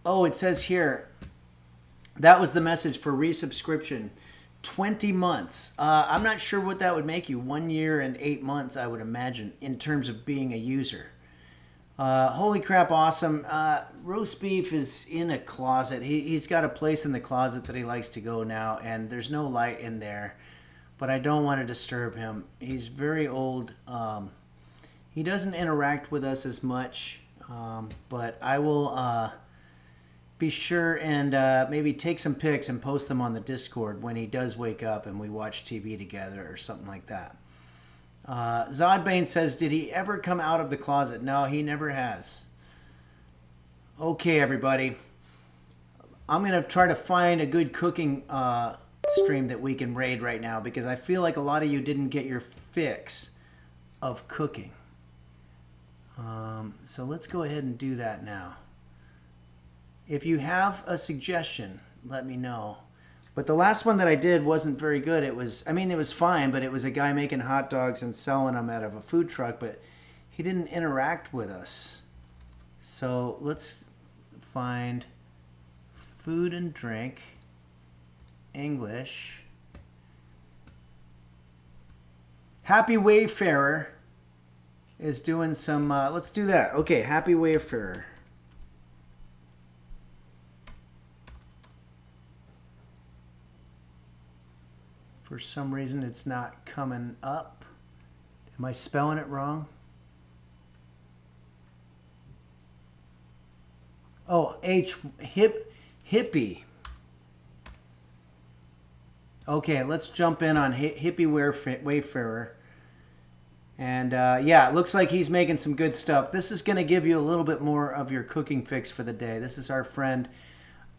oh, it says here, that was the message for resubscription. 20 months. I'm not sure what that would make you. 1 year and 8 months, I would imagine, in terms of being a user. Holy crap, awesome. Roast beef is in a closet. He's got a place in the closet that he likes to go now, and there's no light in there. But I don't want to disturb him. He's very old. He doesn't interact with us as much, but I will be sure and maybe take some pics and post them on the Discord when he does wake up and we watch TV together or something like that. Zodbane says, did he ever come out of the closet? No, he never has. Okay, everybody. I'm going to try to find a good cooking stream that we can raid right now, because I feel like a lot of you didn't get your fix of cooking. So let's go ahead and do that now. If you have a suggestion, let me know. But the last one that I did wasn't very good. It was fine, but it was a guy making hot dogs and selling them out of a food truck, but he didn't interact with us. So let's find food and drink, English. Happy Wayfarer is doing some, let's do that. Okay, Happy Wayfarer. For some reason, it's not coming up. Am I spelling it wrong? Oh, hippie. Okay, let's jump in on Hippie Wayfarer. And yeah, it looks like he's making some good stuff. This is going to give you a little bit more of your cooking fix for the day. This is our friend,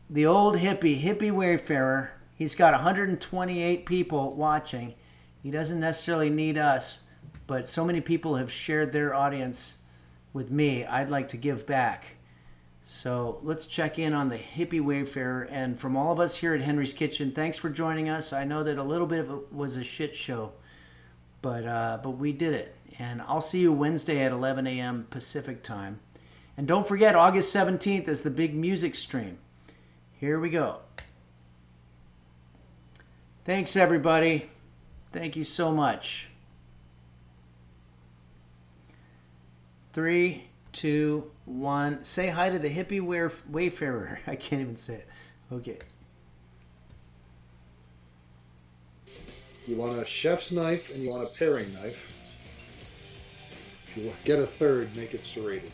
the old Hippie Wayfarer. He's got 128 people watching. He doesn't necessarily need us, but so many people have shared their audience with me. I'd like to give back. So let's check in on the Hippie Wayfarer. And from all of us here at Henry's Kitchen, thanks for joining us. I know that a little bit of it was a shit show, but we did it. And I'll see you Wednesday at 11 a.m. Pacific time. And don't forget, August 17th is the big music stream. Here we go. Thanks, everybody. Thank you so much. 3, 2, 1. Say hi to the Hippie Wayfarer. I can't even say it. Okay. You want a chef's knife and you want a paring knife. If you get a third, make it serrated.